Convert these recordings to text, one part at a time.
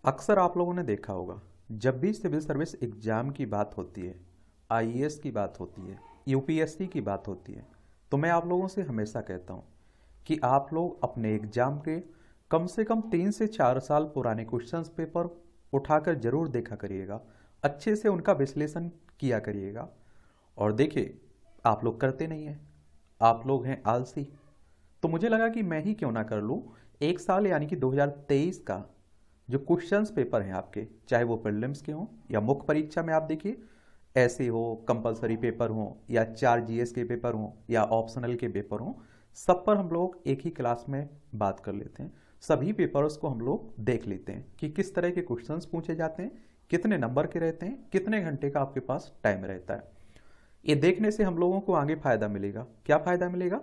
अक्सर आप लोगों ने देखा होगा, जब भी सिविल सर्विस एग्जाम की बात होती है, आईएएस की बात होती है, यूपीएससी की बात होती है, तो मैं आप लोगों से हमेशा कहता हूं कि आप लोग अपने एग्जाम के कम से कम 3 से 4 साल पुराने क्वेश्चंस पेपर उठाकर जरूर देखा करिएगा। अच्छे से उनका विश्लेषण किया करिएगा। और देखिए, आप लोग करते नहीं हैं, आप लोग हैं आलसी। तो मुझे लगा कि मैं ही क्यों ना कर लूँ। एक साल यानी कि 2023 का जो क्वेश्चंस पेपर हैं आपके, चाहे वो प्रीलिम्स के हों या मुख्य परीक्षा में आप देखिए ऐसे हो, कंपलसरी पेपर हों या 4 जीएस के पेपर हों या ऑप्शनल के पेपर हों, सब पर हम लोग एक ही क्लास में बात कर लेते हैं। सभी पेपर्स को हम लोग देख लेते हैं कि किस तरह के क्वेश्चंस पूछे जाते हैं, कितने नंबर के रहते हैं, कितने घंटे का आपके पास टाइम रहता है। ये देखने से हम लोगों को आगे फायदा मिलेगा। क्या फायदा मिलेगा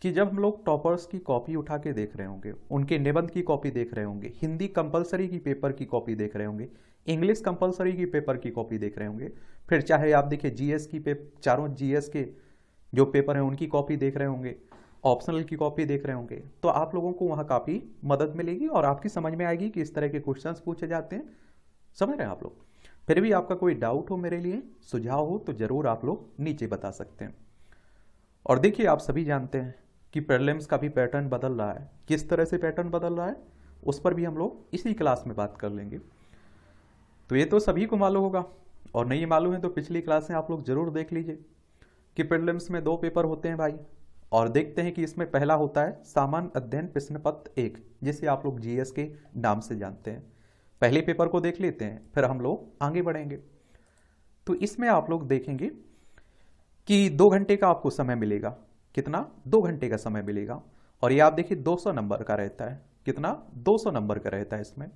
कि जब हम लोग टॉपर्स की कॉपी उठा के देख रहे होंगे, उनके निबंध की कॉपी देख रहे होंगे, हिंदी कंपलसरी की पेपर की कॉपी देख रहे होंगे, इंग्लिश कंपलसरी की पेपर की कॉपी देख रहे होंगे, फिर चाहे आप देखिए जीएस की चारों जीएस के जो पेपर हैं उनकी कॉपी देख रहे होंगे, ऑप्शनल की कॉपी देख रहे होंगे, तो आप लोगों को वहाँ काफ़ी मदद मिलेगी और आपकी समझ में आएगी कि इस तरह के क्वेश्चंस पूछे जाते हैं। समझ रहे हैं आप लोग। फिर भी आपका कोई डाउट हो, मेरे लिए सुझाव हो, तो ज़रूर आप लोग नीचे बता सकते हैं। और देखिए, आप सभी जानते हैं कि प्रीलिम्स का भी पैटर्न बदल रहा है। किस तरह से पैटर्न बदल रहा है उस पर भी हम लोग इसी क्लास में बात कर लेंगे। तो ये तो सभी को मालूम होगा, और नहीं मालूम है तो पिछली क्लासें आप लोग जरूर देख लीजिए कि प्रीलिम्स में 2 पेपर होते हैं भाई। और देखते हैं कि इसमें पहला होता है सामान्य अध्ययन प्रश्न पत्र 1, जिसे आप लोग जीएस के नाम से जानते हैं। पहले पेपर को देख लेते हैं, फिर हम लोग आगे बढ़ेंगे। तो इसमें आप लोग देखेंगे कि 2 घंटे का आपको समय मिलेगा। कितना? 2 घंटे का समय मिलेगा। और ये आप देखिए 200 नंबर का रहता है। कितना? 200 नंबर का रहता है इसमें।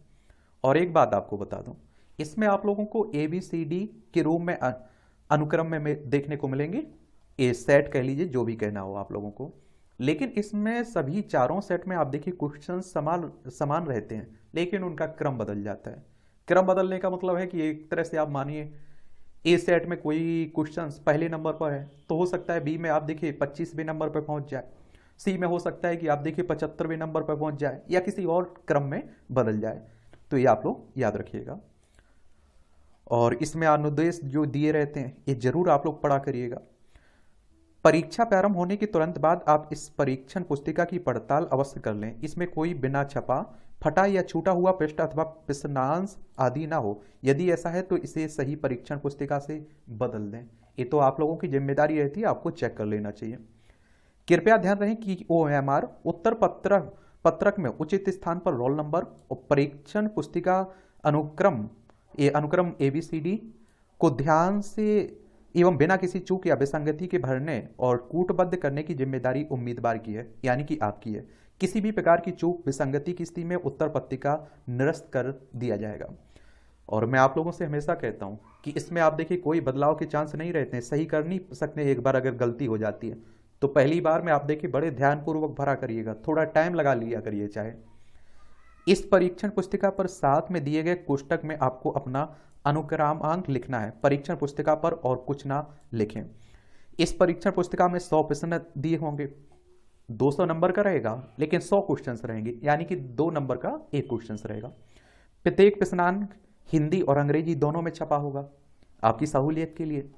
और एक बात आपको बता दूं, इसमें आप लोगों को ए बी सी डी के रूप में अनुक्रम में देखने को मिलेंगे। ए सेट कह लीजिए, जो भी कहना हो आप लोगों को। लेकिन इसमें सभी चारों सेट में आप देखिए क्वेश्चन समान समान रहते हैं, लेकिन उनका क्रम बदल जाता है। क्रम बदलने का मतलब है कि एक तरह से आप मानिए ए सेट में कोई क्वेश्चन पहले नंबर पर है, तो हो सकता है बी में आप देखिए 25वें नंबर पर पहुंच जाए, सी में हो सकता है कि आप देखिए 75वें नंबर पर पहुंच जाए, या किसी और क्रम में बदल जाए। तो ये आप लोग याद रखिएगा। और इसमें अनुदेश जो दिए रहते हैं ये जरूर आप लोग पढ़ा करिएगा। परीक्षा प्रारंभ होने के तुरंत बाद आप इस परीक्षण पुस्तिका की पड़ताल अवश्य कर लें। इसमें कोई बिना छपा, फटा या छूटा हुआ पृष्ठ अथवा प्रश्नांश आदि ना हो। यदि ऐसा है तो इसे सही परीक्षण पुस्तिका से बदल दें। ये तो आप लोगों की जिम्मेदारी रहती है, आपको चेक कर लेना चाहिए। कृपया ध्यान रहे कि ओएमआर उत्तर पत्रक में उचित स्थान पर रोल नंबर और परीक्षण पुस्तिका अनुक्रम एबीसीडी को ध्यान से एवं बिना किसी चूक या विसंगति के भरने और कूटबद्ध करने की जिम्मेदारी उम्मीदवार की है, यानी कि आपकी है। किसी भी प्रकार की चूक विसंगति की स्थिति में उत्तर पत्रिका निरस्त कर दिया जाएगा। और मैं आप लोगों से हमेशा कहता हूं कि इसमें आप देखिए कोई बदलाव के चांस नहीं रहते हैं, सही कर नहीं सकते। एक बार अगर गलती हो जाती है तो पहली बार में आप देखिए बड़े ध्यानपूर्वक भरा करिएगा, थोड़ा टाइम लगा लिया करिए। चाहे इस परीक्षण पुस्तिका पर साथ में दिए गए कोष्टक में आपको अपना अनुक्रमांक लिखना है परीक्षण पुस्तिका पर, और कुछ ना लिखें। इस परीक्षण पुस्तिका में 100 प्रश्न दिए होंगे, 200 नंबर का रहेगा, लेकिन 100 क्वेश्चंस रहेंगे, यानी कि 2 नंबर का एक क्वेश्चंस रहेगा। प्रत्येक प्रश्नांक हिंदी और अंग्रेजी दोनों में छपा होगा आपकी सहूलियत के लिए।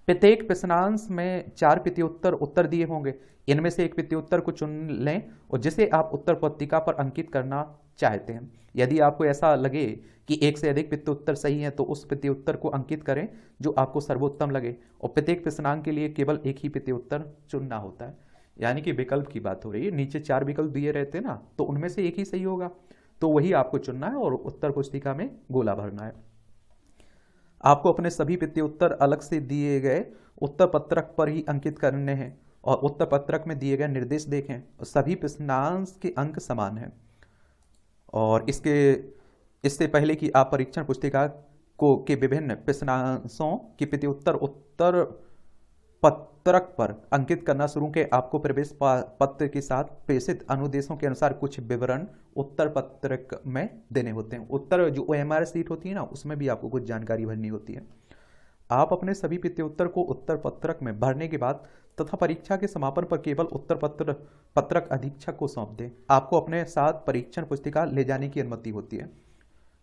प्रत्येक प्रश्नांश में 4 प्रत्युत्तर उत्तर दिए होंगे। इनमें से एक प्रत्युत्तर को चुन लें और जिसे आप उत्तर पत्रिका पर अंकित करना चाहते हैं। यदि आपको ऐसा लगे कि एक से अधिक प्रत्युत्तर सही है तो उस प्रत्युत्तर को अंकित करें जो आपको सर्वोत्तम लगे, और प्रत्येक प्रश्नांक के लिए केवल एक ही प्रत्युत्तर चुनना होता है। यानी कि विकल्प की बात हो रही है, नीचे 4 विकल्प दिए रहते हैं ना, तो उनमें से एक ही सही होगा, तो वही आपको चुनना है और उत्तर पुस्तिका में गोला भरना है। आपको अपने सभी प्रत्युत्तर अलग से दिए गए उत्तर पत्रक पर ही अंकित करने हैं, और उत्तर पत्रक में दिए गए निर्देश देखें, सभी प्रश्नांश के अंक समान हैं। और इससे पहले कि आप परीक्षण पुस्तिका के विभिन्न प्रश्नांशों की प्रत्युत्तर उत्तर पत्रक पर अंकित करना शुरू के आपको प्रवेश पत्र के साथ प्रेषित अनुदेशों के अनुसार कुछ विवरण उत्तर पत्रक में देने होते हैं। उत्तर जो ओएमआर सीट होती है ना, उसमें भी आपको कुछ जानकारी भरनी होती है। आप अपने सभी प्रत्युत्तर को उत्तर पत्रक में भरने के बाद तथा परीक्षा के समापन पर केवल उत्तर पत्रक अधीक्षक को सौंप दें। आपको अपने साथ परीक्षण पुस्तिका ले जाने की अनुमति होती है।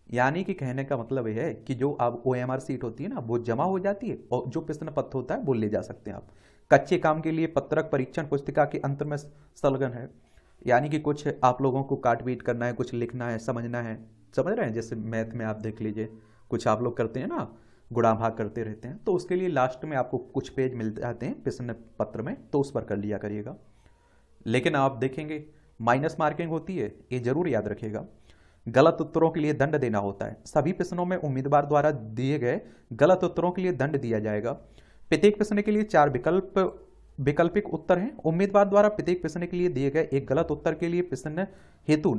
यानी कि कहने का मतलब यह है कि जो अब OMR सीट होती है ना वो जमा हो जाती है और जो प्रश्न पत्र होता है वो ले जा सकते हैं आप। कच्चे काम के लिए पत्रक परीक्षण पुस्तिका के अंत में संलग्न है, यानी कि कुछ आप लोगों को काट पीट करना है, कुछ लिखना है, समझना है, समझ रहे हैं। जैसे मैथ में आप देख लीजिए, कुछ आप लोग करते हैं ना, गुणा भाग करते रहते हैं, तो उसके लिए लास्ट में आपको कुछ पेज मिल जाते हैं प्रश्न पत्र में, तो उस पर कर लिया करिएगा। लेकिन आप देखेंगे माइनस मार्किंग होती है, ये जरूर याद रखिएगा। गलत उत्तरों के लिए दंड देना होता है। सभी प्रश्नों में उम्मीदवार द्वारा दिए गए गलत उत्तरों के लिए दंड दिया जाएगा। प्रत्येक प्रश्न के लिए 4 वैकल्पिक उत्तर हैं। उम्मीदवार द्वारा प्रत्येक प्रश्न के लिए दिए गए एक गलत उत्तर के लिए प्रश्न हेतु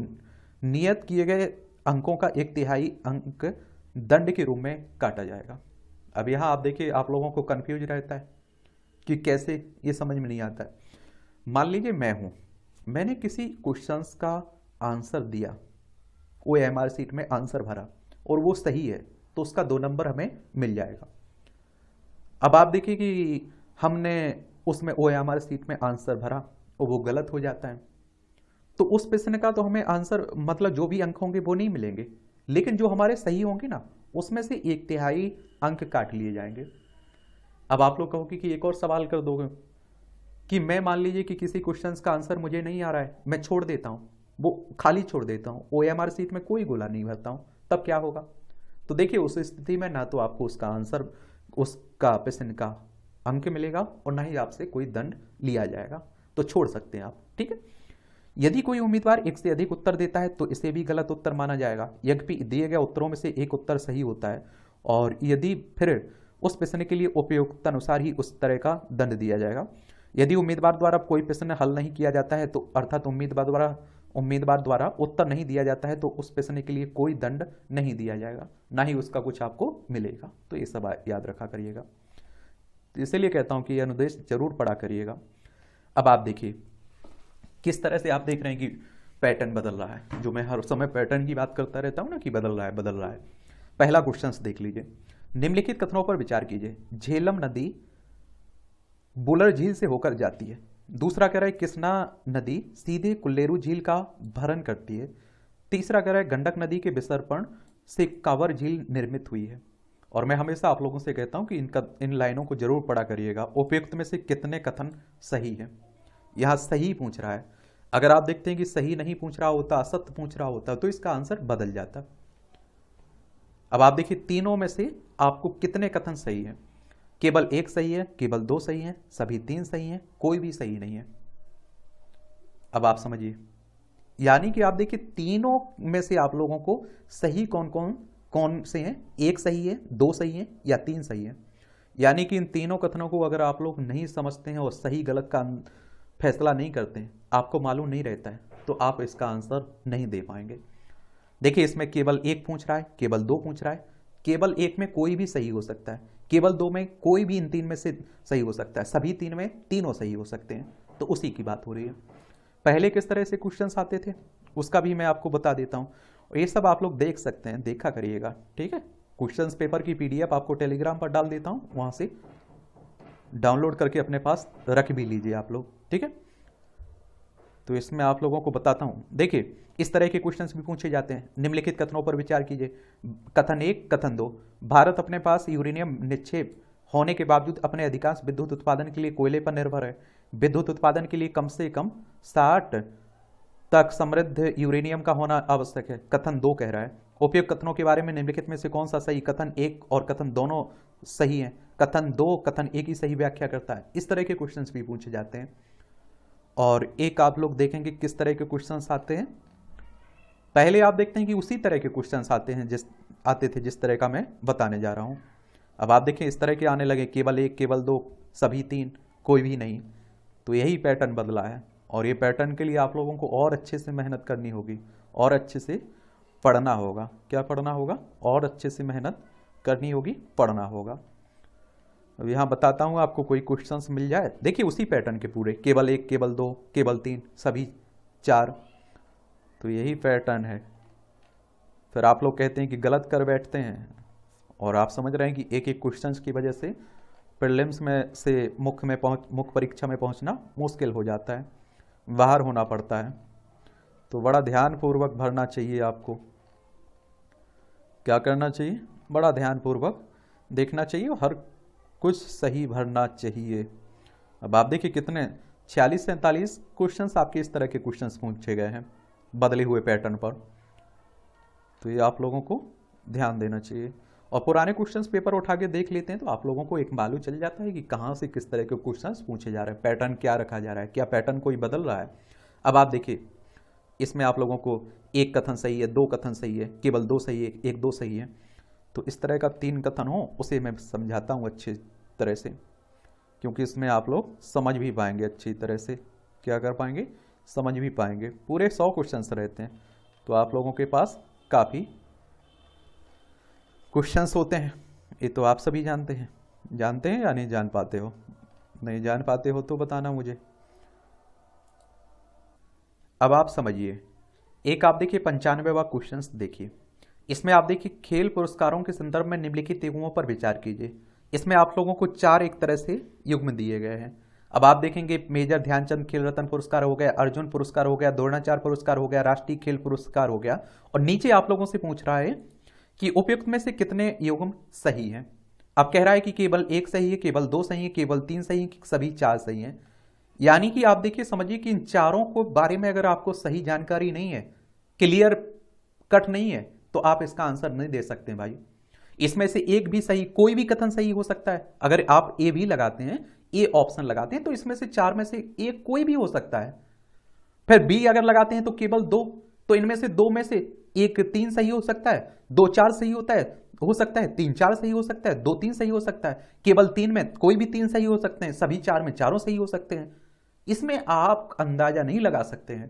नियत किए गए अंकों का 1/3 अंक दंड के रूप में काटा जाएगा। अब यहाँ आप देखिए, आप लोगों को कंफ्यूज रहता है कि कैसे, ये समझ में नहीं आता है। मान लीजिए मैंने किसी क्वेश्चंस का आंसर दिया, OMR सीट में आंसर भरा और वो सही है, तो उसका 2 नंबर हमें मिल जाएगा। अब आप देखिए कि हमने उसमें OMR सीट में आंसर भरा और वो गलत हो जाता है, तो उस प्रश्न का तो हमें आंसर मतलब जो भी अंक होंगे वो नहीं मिलेंगे, लेकिन जो हमारे सही होंगे ना उसमें से 1/3 अंक काट लिए जाएंगे। अब आप लोग कहोगे कि एक और सवाल कर दोगे कि मैं मान लीजिए कि किसी क्वेश्चन का आंसर मुझे नहीं आ रहा है, मैं छोड़ देता हूँ, वो खाली छोड़ देता हूँ, OMR सीट में कोई गोला नहीं भरता हूँ, तब क्या होगा? तो देखिए उस स्थिति में ना तो आपको उसका आंसर, उसका प्रश्न का अंक मिलेगा और ना ही आपसे कोई दंड लिया जाएगा, तो छोड़ सकते हैं आप, ठीक है। यदि कोई उम्मीदवार एक से अधिक उत्तर देता है तो इसे भी गलत उत्तर माना जाएगा, यद्यपि दिए गए उत्तरों में से एक उत्तर सही होता है, और यदि फिर उस प्रश्न के लिए उपयुक्त अनुसार ही उस तरह का दंड दिया जाएगा। यदि उम्मीदवार द्वारा कोई प्रश्न हल नहीं किया जाता है तो अर्थात उम्मीदवार द्वारा उत्तर नहीं दिया जाता है तो उस प्रश्न के लिए कोई दंड नहीं दिया जाएगा, ना ही उसका कुछ आपको मिलेगा। तो ये सब याद रखा करिएगा। तो इसलिए कहता हूं कि यह अनुदेश जरूर पढ़ा करिएगा। अब आप देखिए किस तरह से आप देख रहे हैं कि पैटर्न बदल रहा है, जो मैं हर समय पैटर्न की बात करता रहता हूं ना कि बदल रहा है। पहला क्वेश्चन देख लीजिए, निम्नलिखित कथनों पर विचार कीजिए। झेलम नदी बुलर झील से होकर जाती है। दूसरा कह रहा है कृष्णा नदी सीधे कुल्लेरू झील का भरण करती है। तीसरा कह रहा है गंडक नदी के विसर्पण से कांवर झील निर्मित हुई है। और मैं हमेशा आप लोगों से कहता हूं कि इन लाइनों को जरूर पढ़ा करिएगा। उपयुक्त में से कितने कथन सही है? यहां सही पूछ रहा है। अगर आप देखते हैं कि सही नहीं पूछ रहा होता, असत्य पूछ रहा होता, तो इसका आंसर बदल जाता। अब आप देखिए तीनों में से आपको कितने कथन सही है? केवल एक सही है, केवल 2 सही है, सभी 3 सही हैं, कोई भी सही नहीं है। अब आप समझिए, यानी कि आप देखिए तीनों में से आप लोगों को सही कौन से हैं? एक सही है, 2 सही है या 3 सही है। यानी कि इन तीनों कथनों को अगर आप लोग नहीं समझते हैं और सही गलत का फैसला नहीं करते हैं, आपको मालूम नहीं रहता है, तो आप इसका आंसर नहीं दे पाएंगे। देखिए इसमें केवल 1 पूछ रहा है, केवल 2 पूछ रहा है, केवल 1 में कोई भी सही हो सकता है, केवल 2 में कोई भी इन 3 में से सही हो सकता है, सभी 3 में तीनों सही हो सकते हैं। तो उसी की बात हो रही है। पहले किस तरह से क्वेश्चंस आते थे उसका भी मैं आपको बता देता हूं, और ये सब आप लोग देख सकते हैं, देखा करिएगा, ठीक है। क्वेश्चंस पेपर की PDF आपको टेलीग्राम पर डाल देता हूं, वहां से डाउनलोड करके अपने पास रख भी लीजिए आप लोग, ठीक है। तो इसमें आप लोगों को बताता हूं। देखिए इस तरह के क्वेश्चंस भी पूछे जाते हैं। निम्नलिखित कथनों पर विचार कीजिए। कथन 1, कथन 2, भारत अपने पास यूरेनियम निक्षेप होने के बावजूद अपने अधिकांश विद्युत उत्पादन के लिए कोयले पर निर्भर है। विद्युत उत्पादन के लिए कम से कम 60 तक समृद्ध यूरेनियम का होना आवश्यक है। कथन 2 कह रहा है उपयुक्त कथनों के बारे में निम्नलिखित में से कौन सा सही? कथन 1 और कथन दोनों सही है। कथन 2 कथन 1 ही सही व्याख्या करता है। इस तरह के क्वेश्चंस भी पूछे जाते हैं। और एक आप लोग देखेंगे किस तरह के क्वेश्चंस आते हैं। पहले आप देखते हैं कि उसी तरह के क्वेश्चंस आते थे जिस तरह का मैं बताने जा रहा हूं। अब आप देखें इस तरह के आने लगे, केवल 1, केवल 2, सभी 3, कोई भी नहीं। तो यही पैटर्न बदला है, और ये पैटर्न के लिए आप लोगों को और अच्छे से मेहनत करनी होगी और अच्छे से पढ़ना होगा। क्या पढ़ना होगा? और अच्छे से मेहनत करनी होगी, पढ़ना होगा। अब यहाँ बताता हूँ आपको, कोई क्वेश्चंस मिल जाए। देखिए उसी पैटर्न के पूरे, केवल 1, केवल 2, केवल 3, सभी 4, तो यही पैटर्न है। फिर आप लोग कहते हैं कि गलत कर बैठते हैं, और आप समझ रहे हैं कि एक एक क्वेश्चंस की वजह से प्रीलिम्स में से मुख्य परीक्षा में पहुंचना मुश्किल हो जाता है, बाहर होना पड़ता है। तो बड़ा ध्यानपूर्वक भरना चाहिए आपको। क्या करना चाहिए, बड़ा ध्यानपूर्वक देखना चाहिए और हर कुछ सही भरना चाहिए। अब आप देखिए कितने 46-47 क्वेश्चंस आपके इस तरह के क्वेश्चंस पूछे गए हैं बदले हुए पैटर्न पर, तो ये आप लोगों को ध्यान देना चाहिए। और पुराने क्वेश्चंस पेपर उठा के देख लेते हैं तो आप लोगों को एक मालूम चल जाता है कि कहाँ से किस तरह के क्वेश्चंस पूछे जा रहे हैं, पैटर्न क्या रखा जा रहा है, क्या पैटर्न कोई बदल रहा है। अब आप देखिए इसमें आप लोगों को एक कथन सही है, दो कथन सही है, केवल दो सही है, एक दो सही है, तो इस तरह का 3 कथन हो उसे मैं समझाता हूँ अच्छी तरह से, क्योंकि इसमें आप लोग समझ भी पाएंगे अच्छी तरह से, क्या कर पाएंगे, समझ भी पाएंगे। पूरे 100 क्वेश्चंस रहते हैं तो आप लोगों के पास काफ़ी क्वेश्चंस होते हैं, ये तो आप सभी जानते हैं। जानते हैं या नहीं जान पाते हो? नहीं जान पाते हो तो बताना मुझे। अब आप समझिए, एक आप देखिए 95वां क्वेश्चन देखिए, इसमें आप देखिए खेल पुरस्कारों के संदर्भ में निम्नलिखित युग्मों पर विचार कीजिए। इसमें आप लोगों को 4 एक तरह से युग्म दिए गए हैं। अब आप देखेंगे मेजर ध्यानचंद खेल रत्न पुरस्कार हो गया, अर्जुन पुरस्कार हो गया, द्रोणाचार्य पुरस्कार हो गया, राष्ट्रीय खेल पुरस्कार हो गया, और नीचे आप लोगों से पूछ रहा है कि उपयुक्त में से कितने युग्म सही हैं। अब कह रहा है कि केवल 1 सही है, केवल 2 सही है, केवल 3 सही है, सभी 4 सही हैं। यानी कि आप देखिए समझिए कि इन चारों को बारे में अगर आपको सही जानकारी नहीं है, क्लियर कट नहीं है, तो आप इसका आंसर नहीं दे सकते भाई। इसमें से एक भी सही, कोई भी कथन सही हो सकता है। अगर आप ए भी लगाते हैं, ए ऑप्शन लगाते हैं, तो इसमें से 4 में से एक कोई भी हो सकता है। फिर बी अगर लगाते हैं तो केवल 2, तो इनमें से 2 में से एक 3 सही हो सकता है, 2 4 सही हो सकता है, 3 4 सही हो सकता है, 2 3 सही हो सकता है, केवल 3 में कोई भी 3 सही हो सकते हैं, सभी 4 में चारों सही हो सकते हैं। इसमें आप अंदाजा नहीं लगा सकते हैं।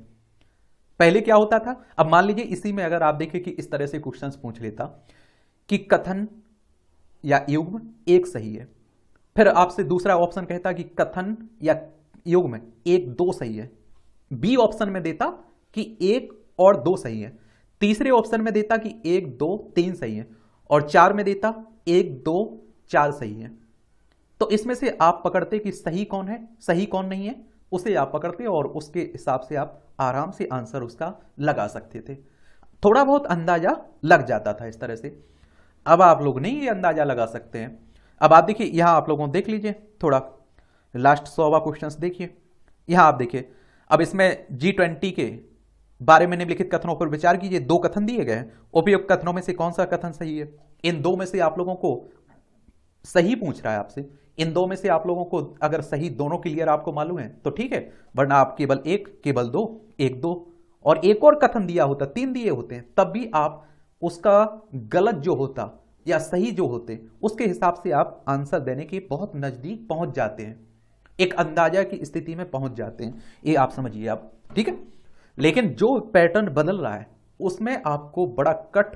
पहले क्या होता था, अब मान लीजिए इसी में अगर आप देखें कि इस तरह से क्वेश्चंस पूछ लेता कि कथन या युग्म एक सही है, फिर आपसे दूसरा ऑप्शन कहता कि कथन या युग्म एक दो सही है, बी ऑप्शन में देता कि 1 और 2 सही है, तीसरे ऑप्शन में देता कि 1 2 3 सही है, और 4 में देता 1 2 4 सही है। तो इसमें से आप पकड़ते कि सही कौन है, सही कौन नहीं है, उसे आप पकड़ते और उसके हिसाब से आप आराम से आंसर उसका लगा सकते थे। थोड़ा बहुत अंदाजा लग जाता था इस तरह से। अब आप लोग नहीं ये अंदाजा लगा सकते हैं। अब आप देखिए यहां आप लोगों देख लीजिए, थोड़ा लास्ट 100वां क्वेश्चन देखिए, यहां आप देखिए। अब इसमें G20 के बारे में निम्नलिखित कथनों पर विचार कीजिए। 2 कथन दिए गए हैं, उपयुक्त कथनों में से कौन सा कथन सही है। इन 2 में से आप लोगों को सही पूछ रहा है आपसे, इन 2 में से आप लोगों को अगर सही दोनों क्लियर आपको मालूम है तो ठीक है, वरना आप केवल 1 केवल 2 1 2 और एक और कथन दिया होता, 3 दिए होते हैं, तब भी आप उसका गलत जो होता या सही जो होते उसके हिसाब से आप आंसर देने के बहुत नजदीक पहुंच जाते हैं, एक अंदाजा की स्थिति में पहुंच जाते हैं। ये आप समझिए आप, ठीक है। लेकिन जो पैटर्न बदल रहा है उसमें आपको बड़ा कट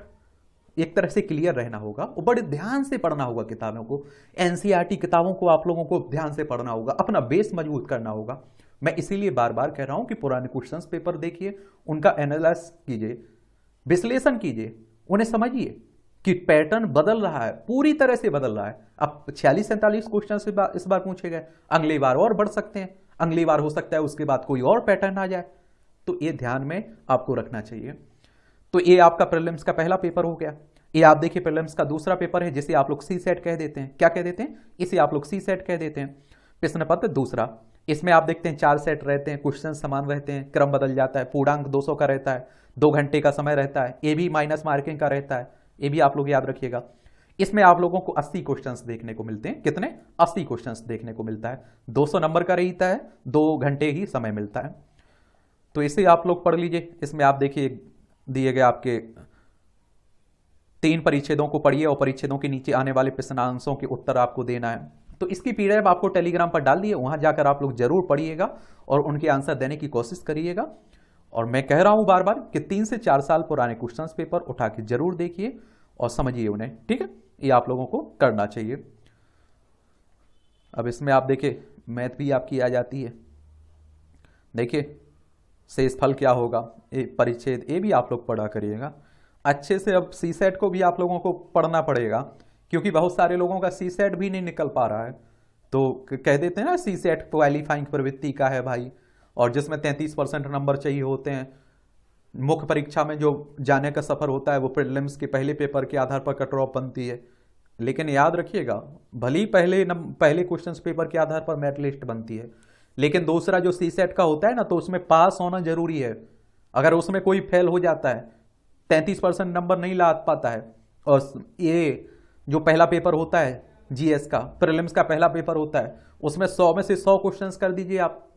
एक तरह से क्लियर रहना होगा और बड़े ध्यान से पढ़ना होगा किताबों को, एनसीईआरटी किताबों को आप लोगों को ध्यान से पढ़ना होगा, अपना बेस मजबूत करना होगा। मैं इसीलिए बार बार कह रहा हूं कि पुराने क्वेश्चंस पेपर देखिए, उनका एनालाइज कीजिए, विश्लेषण कीजिए, उन्हें समझिए कि पैटर्न बदल रहा है, पूरी तरह से बदल रहा है। अब 46-47 क्वेश्चन इस बार पूछे गए, अगली बार और बढ़ सकते हैं, अगली बार हो सकता है उसके बाद कोई और पैटर्न आ जाए, तो ये ध्यान में आपको रखना चाहिए। तो ये आपका प्रीलिम्स का पहला पेपर हो गया। ये आप देखिए प्रीलिम्स का दूसरा पेपर है जिसे आप लोग सी सेट कह देते हैं। क्या कह देते हैं? इसे आप लोग सी सेट कह देते हैं। प्रश्न पत्र दूसरा, इसमें आप देखते हैं 4 सेट रहते हैं, क्वेश्चन समान रहते हैं, क्रम बदल जाता है, पूर्णांक 200 का रहता है, 2 घंटे का समय रहता है, ये भी माइनस मार्किंग का रहता है, ये भी आप लोग याद रखिएगा। इसमें आप लोगों को 80 क्वेश्चंस देखने को मिलते हैं। कितने? 80 क्वेश्चंस देखने को मिलता है। 200 नंबर का रहता है, 2 घंटे ही समय मिलता है। तो इसे आप लोग पढ़ लीजिए। इसमें आप देखिए दिए गए आपके 3 परिच्छेदों को पढ़िए और परिच्छेदों के नीचे आने वाले प्रश्नांशों के उत्तर आपको देना है। तो इसकी पीडीएफ आपको टेलीग्राम पर डाल दिए, वहां जाकर आप लोग जरूर पढ़िएगा और उनके आंसर देने की कोशिश करिएगा। और मैं कह रहा हूं बार बार कि 3 से 4 साल पुराने क्वेश्चन पेपर उठा के जरूर देखिए और समझिए उन्हें, ठीक है। ये आप लोगों को करना चाहिए। अब इसमें आप देखिए मैथ भी आपकी आ जाती है। देखिए शेष फल क्या होगा, परिच्छेद ये भी आप लोग पढ़ा करिएगा अच्छे से। अब सी सेट को भी आप लोगों को पढ़ना पड़ेगा क्योंकि बहुत सारे लोगों का सी सेट भी नहीं निकल पा रहा है। तो कह देते हैं ना सी सेट क्वालिफाइंग प्रवृत्ति का है भाई, और जिसमें 33% नंबर चाहिए होते हैं, मुख्य परीक्षा में जो जाने का सफर होता है वो प्रीलिम्स के पहले पेपर के आधार पर कट ऑफ बनती है, लेकिन याद रखिएगा भले ही पहले क्वेश्चंस पेपर के आधार पर मेरिट लिस्ट बनती है, लेकिन दूसरा जो सी सेट का होता है ना, तो उसमें पास होना जरूरी है। अगर उसमें कोई फेल हो जाता है, 33% नंबर नहीं ला पाता है, और ये जो पहला पेपर होता है जीएस का, प्रीलिम्स का पहला पेपर होता है, उसमें 100 में से 100 क्वेश्चंस कर दीजिए आप,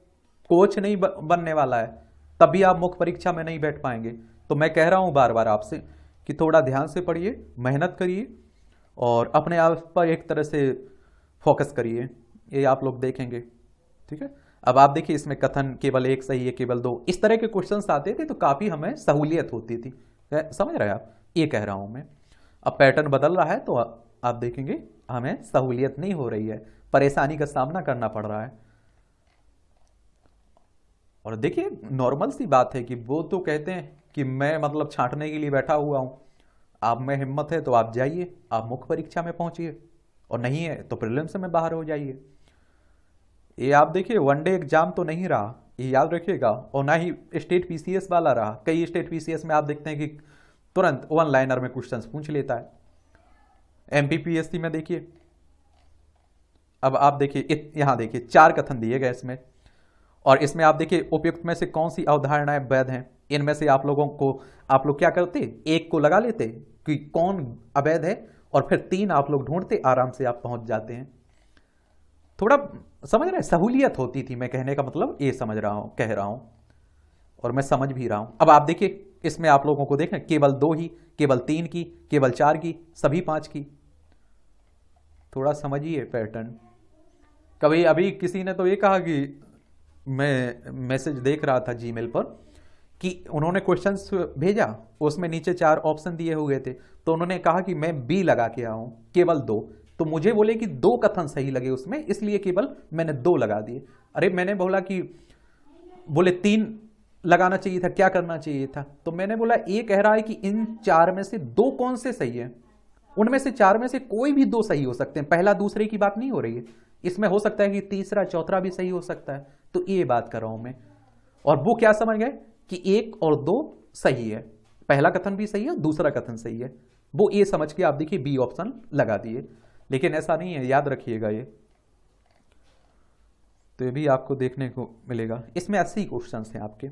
कोच नहीं बनने वाला है, तब भी आप मुख्य परीक्षा में नहीं बैठ पाएंगे। तो मैं कह रहा हूं बार बार आपसे कि थोड़ा ध्यान से पढ़िए, मेहनत करिए और अपने आप पर एक तरह से फोकस करिए, ये आप लोग देखेंगे। ठीक है, अब आप देखिए इसमें कथन केवल एक सही है, केवल दो, इस तरह के क्वेश्चंस आते थे तो काफ़ी हमें सहूलियत होती थी। समझ रहे हैं आप, ये कह रहा हूं मैं। अब पैटर्न बदल रहा है तो आप देखेंगे हमें सहूलियत नहीं हो रही है, परेशानी का सामना करना पड़ रहा है। और देखिए नॉर्मल सी बात है कि वो तो कहते हैं कि मैं मतलब छांटने के लिए बैठा हुआ हूं, आप में हिम्मत है तो आप जाइए, आप मुख्य परीक्षा में पहुंचिए, और नहीं है तो प्रीलिम्स में बाहर हो जाइए। ये आप देखिए वनडे एग्जाम तो नहीं रहा, ये याद रखिएगा, और ना ही स्टेट पीसीएस वाला रहा। कई स्टेट पीसीएस में आप देखते हैं कि तुरंत वन लाइनर में क्वेश्चंस पूछ लेता है। एमपीपीएससी में देखिए, अब आप देखिए यहां देखिए 4 कथन दिए गए इसमें, और इसमें आप देखिए उपयुक्त में से कौन सी अवधारणाएं वैध हैं। इनमें से आप लोग क्या करते, एक को लगा लेते कि कौन अवैध है, और फिर 3 आप लोग ढूंढते, आराम से आप पहुंच जाते हैं। थोड़ा समझ रहे हैं, सहूलियत होती थी, मैं कहने का मतलब ये समझ रहा हूं, कह रहा हूं, और मैं समझ भी रहा हूं। अब आप देखिए इसमें आप लोगों को देखें केवल 2 ही, केवल 3 की, केवल 4 की, सभी 5 की। थोड़ा समझिए पैटर्न। कभी अभी किसी ने तो ये कहा कि मैं मैसेज देख रहा था जीमेल पर कि उन्होंने क्वेश्चंस भेजा, उसमें नीचे 4 ऑप्शन दिए हुए थे, तो उन्होंने कहा कि मैं बी लगा के आऊं, केवल 2। तो मुझे बोले कि 2 कथन सही लगे उसमें, इसलिए केवल मैंने 2 लगा दिए। अरे मैंने बोला कि बोले 3 लगाना चाहिए था, क्या करना चाहिए था? तो मैंने बोला ये कह रहा है कि इन 4 में से 2 कौन से सही है, उनमें से 4 में से कोई भी 2 सही हो सकते हैं, पहला दूसरे की बात नहीं हो रही है। इसमें हो सकता है कि तीसरा चौथा भी सही हो सकता है, तो ये बात कर रहा हूं मैं। और वो क्या समझ गए कि 1 और 2 सही है, पहला कथन भी सही है, दूसरा कथन सही है, वो ये समझ के आप देखिए बी ऑप्शन लगा दिए। लेकिन ऐसा नहीं है, याद रखिएगा ये, तो ये भी आपको देखने को मिलेगा। इसमें 80 क्वेश्चन हैं आपके।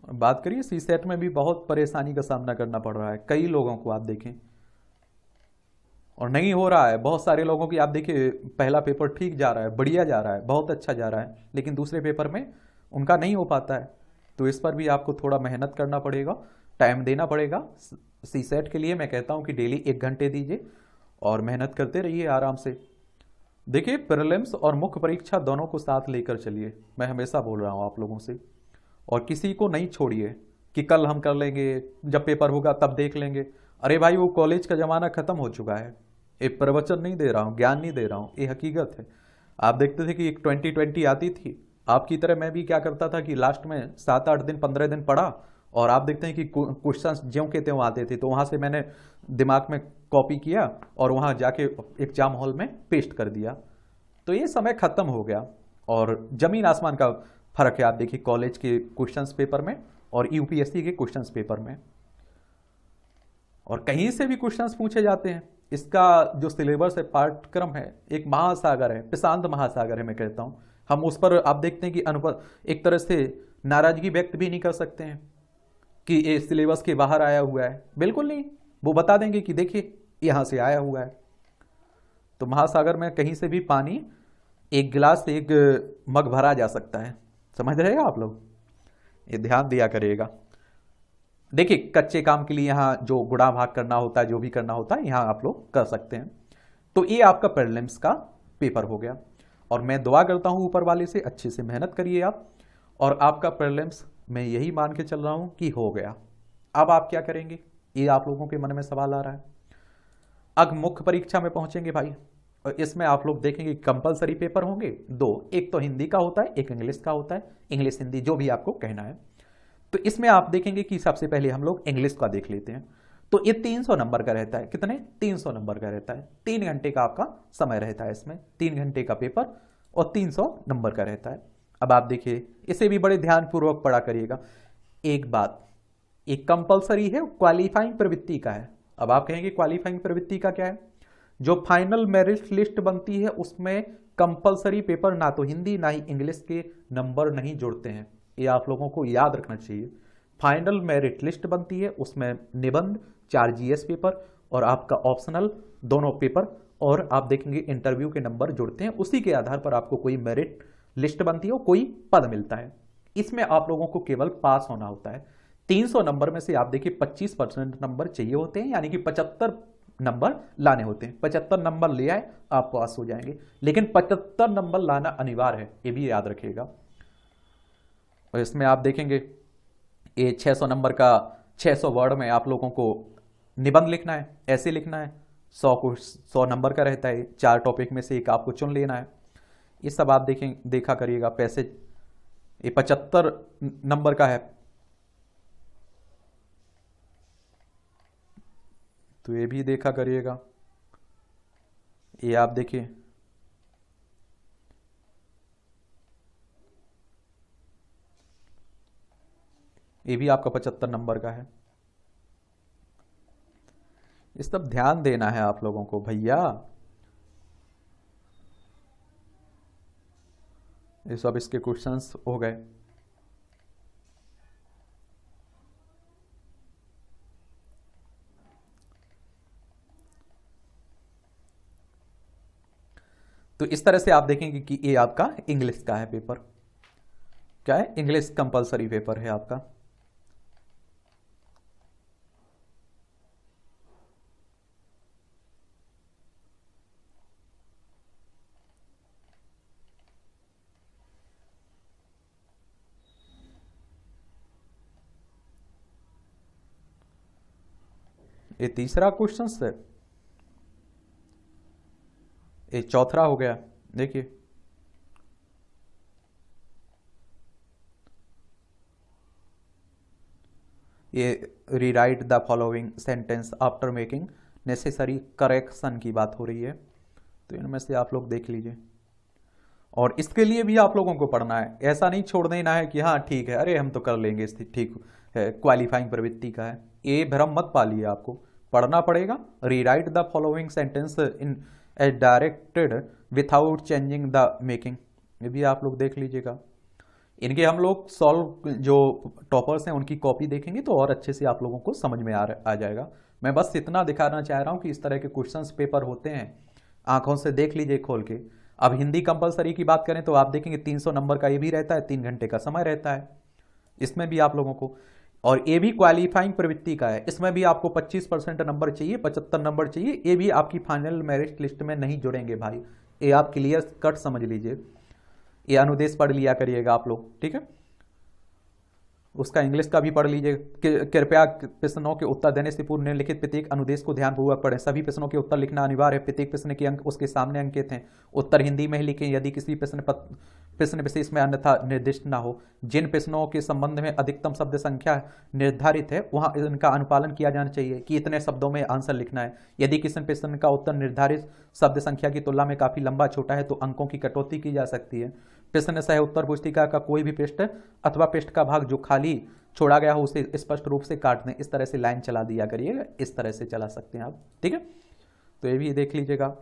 बात करिए सी सेट में भी बहुत परेशानी का सामना करना पड़ रहा है, कई लोगों को आप देखें, और नहीं हो रहा है। बहुत सारे लोगों की आप देखिए पहला पेपर ठीक जा रहा है, बढ़िया जा रहा है, बहुत अच्छा जा रहा है, लेकिन दूसरे पेपर में उनका नहीं हो पाता है। तो इस पर भी आपको थोड़ा मेहनत करना पड़ेगा, टाइम देना पड़ेगा। सी सेट के लिए मैं कहता हूं कि डेली 1 घंटे दीजिए और मेहनत करते रहिए आराम से। देखिए प्रीलिम्स और मुख्य परीक्षा दोनों को साथ लेकर चलिए, मैं हमेशा बोल रहा हूं आप लोगों से, और किसी को नहीं छोड़िए कि कल हम कर लेंगे, जब पेपर होगा तब देख लेंगे। अरे भाई वो कॉलेज का ज़माना ख़त्म हो चुका है। ये प्रवचन नहीं दे रहा हूँ, ज्ञान नहीं दे रहा हूँ, ये हकीकत है। आप देखते थे कि एक 2020 आती थी, आपकी तरह मैं भी क्या करता था कि लास्ट में 7-8 दिन 15 दिन पढ़ा, और आप देखते हैं कि क्वेश्चंस ज्यों के त्यों आते थे, तो वहाँ से मैंने दिमाग में कॉपी किया और वहाँ जाके एग्जाम हॉल में पेस्ट कर दिया। तो ये समय ख़त्म हो गया, और ज़मीन आसमान का फ़र्क है। आप देखिए कॉलेज के क्वेश्चंस पेपर में और यूपीएससी के क्वेश्चंस पेपर में, और कहीं से भी क्वेश्चंस पूछे जाते हैं। इसका जो सिलेबस है, पाठ्यक्रम है, एक महासागर है, प्रशांत महासागर है मैं कहता हूँ। हम उस पर आप देखते हैं कि एक तरह से नाराजगी व्यक्त भी नहीं कर सकते हैं कि ये सिलेबस के बाहर आया हुआ है, बिल्कुल नहीं। वो बता देंगे कि देखिए यहाँ से आया हुआ है। तो महासागर में कहीं से भी पानी 1 गिलास से 1 मग भरा जा सकता है, समझ रहेगा आप लोग, ये ध्यान दिया करिएगा। देखिए कच्चे काम के लिए यहाँ जो गुणा भाग करना होता है, जो भी करना होता है, यहाँ आप लोग कर सकते हैं। तो ये आपका प्रीलिम्स का पेपर हो गया, और मैं दुआ करता हूँ ऊपर वाले से अच्छे से मेहनत करिए आप, और आपका प्रीलिम्स मैं यही मान के चल रहा हूँ कि हो गया। अब आप क्या करेंगे, ये आप लोगों के मन में सवाल आ रहा है। अब मुख्य परीक्षा में पहुंचेंगे भाई, और इसमें आप लोग देखेंगे कंपलसरी पेपर होंगे 2, एक तो हिंदी का होता है, एक इंग्लिश का होता है, इंग्लिश हिंदी जो भी आपको कहना है। तो इसमें आप देखेंगे कि सबसे पहले हम लोग इंग्लिश का देख लेते हैं। तो ये 300 नंबर का रहता है, कितने 300 नंबर का रहता है, 3 घंटे का आपका समय रहता है इसमें, 3 घंटे का पेपर और 300 नंबर का रहता है। अब आप देखिए इसे भी बड़े ध्यानपूर्वक पढ़ा करिएगा। एक बात, एक कंपलसरी है, क्वालिफाइंग प्रवृत्ति का है। अब आप कहेंगे क्वालिफाइंग प्रवृत्ति का क्या है? जो फाइनल मेरिट लिस्ट बनती है उसमें कंपलसरी पेपर ना तो हिंदी ना ही इंग्लिश के नंबर नहीं जुड़ते हैं, ये आप लोगों को याद रखना चाहिए। फाइनल मेरिट लिस्ट बनती है उसमें निबंध, 4 जीएस पेपर और आपका ऑप्शनल दोनों पेपर, और आप देखेंगे इंटरव्यू के नंबर जुड़ते हैं, उसी के आधार पर आपको कोई मेरिट लिस्ट बनती है और कोई पद मिलता है। इसमें आप लोगों को केवल पास होना होता है। 300 नंबर में से आप देखिए 25% नंबर चाहिए होते हैं, यानी कि 75 नंबर लाने होते हैं। 75 नंबर ले आए आप पास हो जाएंगे, लेकिन 75 नंबर लाना अनिवार्य है, ये भी याद रखिएगा। और इसमें आप देखेंगे ये 600 नंबर का 600 वर्ड में आप लोगों को निबंध लिखना है, ऐसे लिखना है। 100 नंबर का रहता है, 4 टॉपिक में से एक आपको चुन लेना है। ये सब आप देखा करिएगा। पैसेज ये 75 नंबर का है, तो ये भी देखा करिएगा। ये आप देखिए, ये भी आपका 75 नंबर का है। इस सब ध्यान देना है आप लोगों को भैया। ये सब इसके क्वेश्चंस हो गए। तो इस तरह से आप देखेंगे कि ये आपका इंग्लिश का है पेपर। क्या है? इंग्लिश कंपलसरी पेपर है आपका। ये तीसरा क्वेश्चन है, ये चौथा हो गया। देखिए ये rewrite the following sentence after making necessary correction की बात हो रही है, तो इनमें से आप लोग देख लीजिए। और इसके लिए भी आप लोगों को पढ़ना है, ऐसा नहीं छोड़ देना है कि हाँ ठीक है, अरे हम तो कर लेंगे, ठीक है, क्वालिफाइंग प्रवृत्ति का है। ये भ्रम मत पालिए, आपको पढ़ना पड़ेगा। Rewrite the following sentence in A directed without changing the making, ये भी आप लोग देख लीजिएगा। इनके हम लोग सॉल्व, जो टॉपर्स हैं उनकी कॉपी देखेंगे तो और अच्छे से आप लोगों को समझ में आ जाएगा। मैं बस इतना दिखाना चाह रहा हूँ कि इस तरह के क्वेश्चंस पेपर होते हैं, आंखों से देख लीजिए खोल के। अब हिंदी कंपलसरी की बात करें तो आप देखेंगे 300 नंबर का ये भी रहता है, 3 घंटे का समय रहता है इसमें भी आप लोगों को। और ये भी क्वालिफाइंग प्रवृत्ति का है, इसमें भी आपको 25% नंबर चाहिए, 75 नंबर चाहिए। ये भी आपकी फाइनल मेरिट लिस्ट में नहीं जुड़ेंगे भाई, ये आप क्लियर कट समझ लीजिए। ये अनुदेश पढ़ लिया करिएगा आप लोग, ठीक है। उसका इंग्लिश का भी पढ़ लीजिए। कृपया प्रश्नों के उत्तर देने से पूर्व निम्नलिखित प्रत्येक अनुदेश को ध्यानपूर्वक पढ़ें। सभी प्रश्नों के उत्तर लिखना अनिवार्य है। प्रत्येक प्रश्न के अंक उसके सामने अंकित हैं। उत्तर हिंदी में ही लिखें यदि किसी प्रश्न विशेष में अन्यथा निर्दिष्ट ना हो। जिन प्रश्नों के संबंध में अधिकतम शब्द संख्या निर्धारित है वहां इनका अनुपालन किया जाना चाहिए कि इतने शब्दों में आंसर लिखना है। यदि किसी प्रश्न का उत्तर निर्धारित शब्द संख्या की तुलना में काफी लंबा छोटा है तो अंकों की कटौती की जा सकती है। प्रश्न सह उत्तर पुस्तिका का कोई भी पृष्ठ अथवा पृष्ठ का भाग जो खाली छोड़ा गया हो उसे स्पष्ट रूप से काट दें। इस तरह से लाइन चला दिया करिएगा, इस तरह से चला सकते हैं आप, ठीक है। तो ये भी देख लीजिएगा।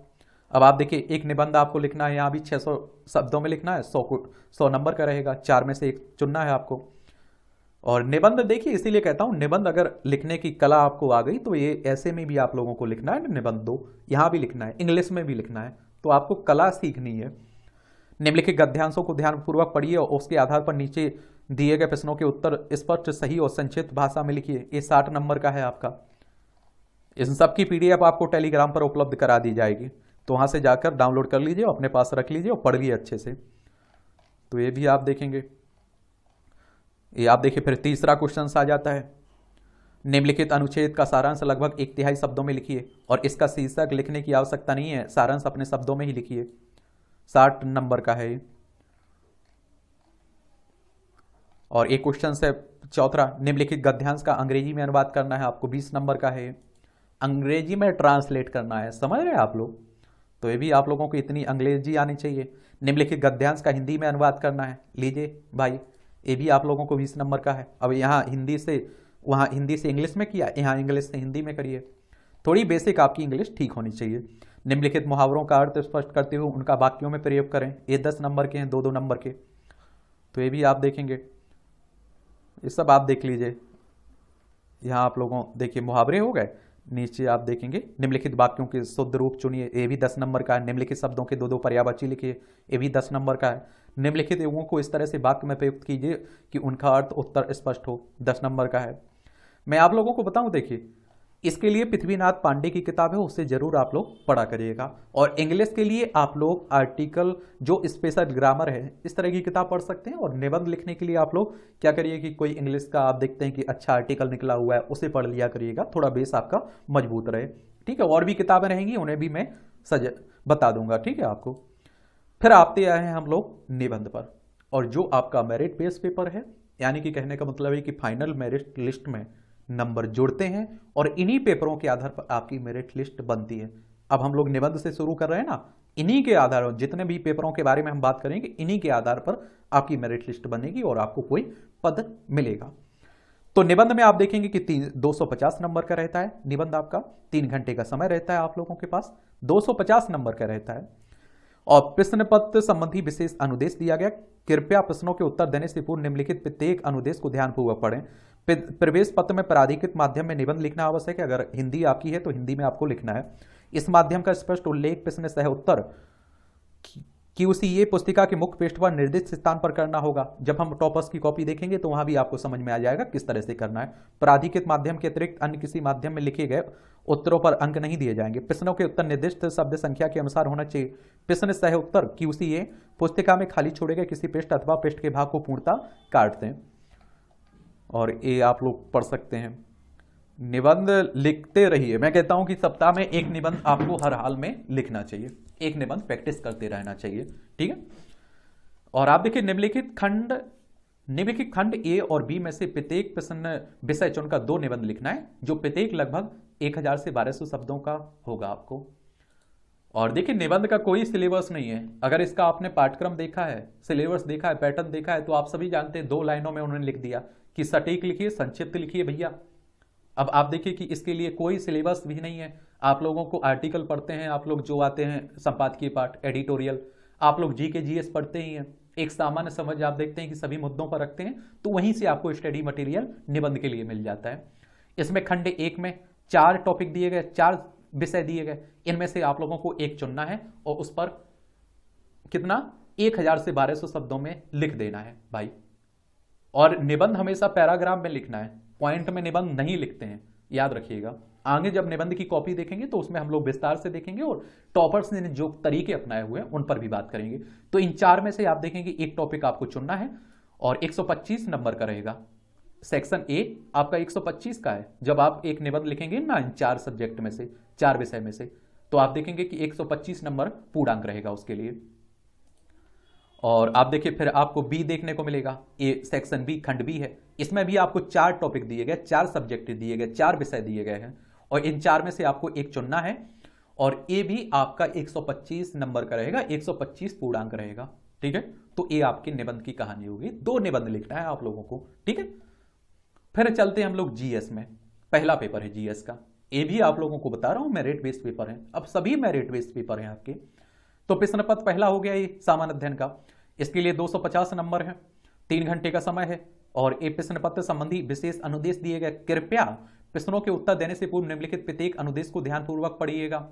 अब आप देखिए एक निबंध आपको लिखना है, यहाँ भी 600 शब्दों में लिखना है, 100 नंबर का रहेगा, 4 में से एक चुनना है आपको। और निबंध देखिए, इसीलिए कहता हूँ निबंध अगर लिखने की कला आपको आ गई तो ये ऐसे में भी आप लोगों को लिखना है, निबंध 2 यहाँ भी लिखना है, इंग्लिश में भी लिखना है, तो आपको कला सीखनी है। निम्नलिखित गद्यांशों को ध्यानपूर्वक पढ़िए और उसके आधार पर नीचे दिए गए प्रश्नों के उत्तर स्पष्ट, सही और संक्षिप्त भाषा में लिखिए। ये 60 नंबर का है आपका। इन सब की पीडीएफ आपको टेलीग्राम पर उपलब्ध करा दी जाएगी, तो वहां से जाकर डाउनलोड कर लीजिए, अपने पास रख लीजिए और पढ़िए अच्छे से। तो ये भी आप देखेंगे। ये आप देखिए फिर तीसरा क्वेश्चन आ जाता है। निम्नलिखित अनुच्छेद का सारांश लगभग 1/3 शब्दों में लिखिए और इसका शीर्षक लिखने की आवश्यकता नहीं है, सारांश अपने शब्दों में ही लिखिए। 60 नंबर का है। और एक क्वेश्चन से चौथा, निम्नलिखित गद्यांश का अंग्रेजी में अनुवाद करना है आपको, 20 नंबर का है। अंग्रेजी में ट्रांसलेट करना है, समझ रहे हैं आप लोग। तो ये भी आप लोगों को इतनी अंग्रेजी आनी चाहिए। निम्नलिखित गद्यांश का हिंदी में अनुवाद करना है, लीजिए भाई ये भी आप लोगों को 20 नंबर का है। अब यहाँ हिंदी से, वहाँ हिंदी से इंग्लिश में किया, यहाँ इंग्लिश से हिंदी में करिए। थोड़ी बेसिक आपकी इंग्लिश ठीक होनी चाहिए। निम्नलिखित मुहावरों का अर्थ स्पष्ट करते हुए उनका वाक्यों में प्रयोग करें। ये 10 नंबर के हैं, 2-2 नंबर के, तो ये भी आप देखेंगे, ये सब आप देख लीजिए। यहाँ आप लोगों देखिए मुहावरे हो गए, नीचे आप देखेंगे निम्नलिखित वाक्यों के शुद्ध रूप चुनिए, ये भी 10 नंबर का है। निम्नलिखित शब्दों के 2-2 पर्यायवाची लिखिए, ये भी 10 नंबर का है। निम्नलिखित युगों को इस तरह से वाक्य में प्रयुक्त कीजिए कि उनका अर्थ उत्तर स्पष्ट हो, 10 नंबर का है। मैं आप लोगों को बताऊं, देखिए इसके लिए पृथ्वीनाथ पांडे की किताब है, उससे जरूर आप लोग पढ़ा करिएगा। और इंग्लिश के लिए आप लोग आर्टिकल, जो स्पेशल ग्रामर है, इस तरह की किताब पढ़ सकते हैं। और निबंध लिखने के लिए आप लोग क्या करिए कि कोई इंग्लिश का आप देखते हैं कि अच्छा आर्टिकल निकला हुआ है, उसे पढ़ लिया करिएगा, थोड़ा बेस आपका मजबूत रहे। ठीक है, और भी किताबें रहेंगी, उन्हें भी मैं बता दूंगा। ठीक है आपको। फिर आते आए हैं हम लोग निबंध पर, और जो आपका मेरिट बेस पेपर है, यानी कि कहने का मतलब है कि फाइनल मेरिट लिस्ट में नंबर जुड़ते हैं और इन्हीं पेपरों के आधार पर आपकी मेरिट लिस्ट बनती है। अब हम लोग निबंध से शुरू कर रहे हैं ना, इन्हीं के आधार पर जितने भी पेपरों के बारे में हम बात करेंगे, इन्हीं के आधार पर आपकी मेरिट लिस्ट बनेगी और आपको कोई पद मिलेगा। तो निबंध में आप देखेंगे कि 250 नंबर का रहता है निबंध आपका, 3 घंटे का समय रहता है आप लोगों के पास, 250 नंबर का रहता है। और प्रश्न पत्र संबंधी विशेष अनुदेश दिया गया। कृपया प्रश्नों के उत्तर देने से पूर्व निम्नलिखित प्रत्येक अनुदेश को ध्यानपूर्वक पढ़ें। प्रवेश पत्र में प्राधिकृत माध्यम में निबंध लिखना आवश्यक है। अगर हिंदी आपकी है तो हिंदी में आपको लिखना है। इस माध्यम का स्पष्ट उल्लेख प्रश्न सह उत्तर QCA पुस्तिका के मुख्य पृष्ठ पर निर्दिष्ट स्थान पर करना होगा। जब हम टॉपर्स की कॉपी देखेंगे तो वहां भी आपको समझ में आ जाएगा किस तरह से करना है। प्राधिकृत माध्यम के अतिरिक्त अन्य किसी माध्यम में लिखे गए उत्तरों पर अंक नहीं दिए जाएंगे। प्रश्नों के उत्तर निर्दिष्ट शब्द संख्या के अनुसार होना चाहिए। प्रश्न सह उत्तर QCA पुस्तिका में खाली छोड़े गए किसी पृष्ठ अथवा पृष्ठ के भाग को पूर्णतः काट दें। और ये आप लोग पढ़ सकते हैं। निबंध लिखते रहिए। मैं कहता हूं कि सप्ताह में एक निबंध आपको हर हाल में लिखना चाहिए, एक निबंध प्रैक्टिस करते रहना चाहिए। ठीक है। और आप देखिए निम्नलिखित खंड ए और बी में से प्रत्येक प्रश्न विषय चुनकर 2 निबंध लिखना है, जो प्रत्येक लगभग 1000 से 1200 शब्दों का होगा आपको। और देखिए निबंध का कोई सिलेबस नहीं है। अगर इसका आपने पाठ्यक्रम देखा है, सिलेबस देखा है, पैटर्न देखा है, तो आप सभी जानते हैं 2 लाइनों में उन्होंने लिख दिया कि सटीक लिखिए, संक्षिप्त लिखिए भैया। अब आप देखिए कि इसके लिए कोई सिलेबस भी नहीं है। आप लोगों को आर्टिकल पढ़ते हैं, आप लोग जो आते हैं संपादकीय पाठ, एडिटोरियल, आप लोग GK GS पढ़ते ही हैं, एक सामान्य समझ आप देखते हैं कि सभी मुद्दों पर रखते हैं, तो वहीं से आपको स्टडी मटेरियल निबंध के लिए मिल जाता है। इसमें खंड 1 में 4 टॉपिक दिए गए, 4 विषय दिए गए, इनमें से आप लोगों को एक चुनना है और उस पर कितना 1000 से 1200 शब्दों में लिख देना है भाई। और निबंध हमेशा पैराग्राफ में लिखना है, पॉइंट में निबंध नहीं लिखते हैं, याद रखिएगा। आगे जब निबंध की कॉपी देखेंगे तो उसमें हम लोग विस्तार से देखेंगे और टॉपर्स ने जो तरीके अपनाए हुए हैं उन पर भी बात करेंगे। तो इन 4 में से आप देखेंगे एक टॉपिक आपको चुनना है और 125 नंबर का रहेगा। सेक्शन ए आपका 125 का है। जब आप एक निबंध लिखेंगे ना इन 4 सब्जेक्ट में से, 4 विषय में से, तो आप देखेंगे कि 125 नंबर पूर्णांक रहेगा उसके लिए। और आप देखिए फिर आपको बी देखने को मिलेगा, ए सेक्शन बी खंड बी है। इसमें भी आपको 4 टॉपिक दिए गए, 4 सब्जेक्ट दिए गए, 4 विषय दिए गए हैं और इन 4 में से आपको एक चुनना है। और ए भी आपका 125 नंबर का रहेगा, 125 पूर्णांक रहेगा। ठीक है। तो ये आपके निबंध की कहानी होगी। 2 निबंध लिखना है आप लोगों को। ठीक है। फिर चलते हैं हम लोग GS में। पहला पेपर है GS का। ये भी आप लोगों को बता रहा हूं मेरिट बेस्ड पेपर है। अब सभी मेरिट बेस्ड पेपर हैं आपके। तो प्रश्न पत्र पहला हो गया ये सामान्य अध्ययन का। इसके लिए 250 नंबर है, 3 घंटे का समय है और ये प्रश्न पत्र संबंधी विशेष अनुदेश दिए गए। कृपया प्रश्नों के उत्तर देने से पूर्व निम्नलिखित प्रत्येक अनुदेश को ध्यानपूर्वक पढ़िएगा।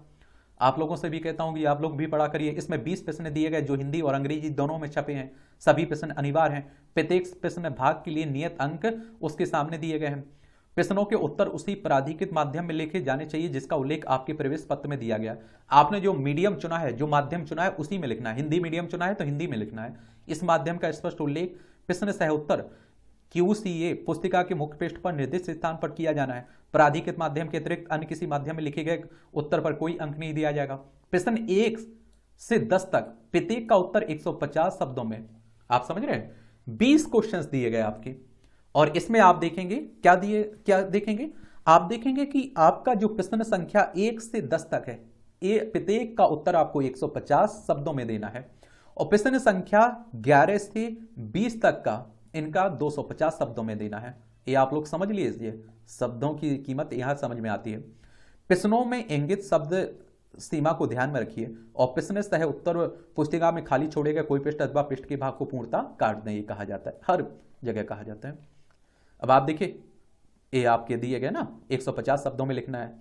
आप लोगों से भी कहता हूं कि आप लोग भी पढ़ा करिए। इसमें 20 प्रश्न दिए गए जो हिंदी और अंग्रेजी दोनों में छपे हैं। सभी प्रश्न अनिवार्य हैं। प्रत्येक प्रश्न भाग के लिए नियत अंक उसके सामने दिए गए हैं। प्रश्नों के उत्तर उसी प्राधिकृत माध्यम में लिखे जाने चाहिए जिसका उल्लेख आपके प्रवेश पत्र में दिया गया। आपने जो मीडियम चुना है, जो माध्यम चुना है, उसी में लिखना है। हिंदी मीडियम चुना है तो हिंदी में लिखना है। इस माध्यम का स्पष्ट उल्लेख प्रश्न सह उत्तर QCA पुस्तिका के मुख्य पृष्ठ पर निर्दिष्ट स्थान पर किया जाना है। प्राधिकृत माध्यम के अतिरिक्त अन्य किसी माध्यम में लिखे गए उत्तर पर कोई अंक नहीं दिया जाएगा। प्रश्न 1 से 10 तक प्रत्येक का उत्तर 150 शब्दों में। आप समझ रहे हैं? 20 क्वेश्चंस दिए गए आपके और इसमें आप देखेंगे क्या देखेंगे? आप देखेंगे कि आपका जो प्रश्न संख्या 1 से 10 तक है, ये प्रत्येक का उत्तर आपको 150 शब्दों में देना है। और प्रश्न संख्या 11 से 20 तक का इनका 250 शब्दों में देना है। ये आप लोग समझ लीजिए, शब्दों की कीमत यहां समझ में आती है। प्रश्नों में इंगित शब्द सीमा को ध्यान में रखिए और प्रश्न सह उत्तर पुस्तिका में खाली छोड़ेगा कोई पृष्ठ अथवा पृष्ठ के भाग को पूर्णता काट दें, ये कहा जाता है, हर जगह कहा जाता है। अब आप देखिए, ये आपके दिए गए ना 150 शब्दों में लिखना है,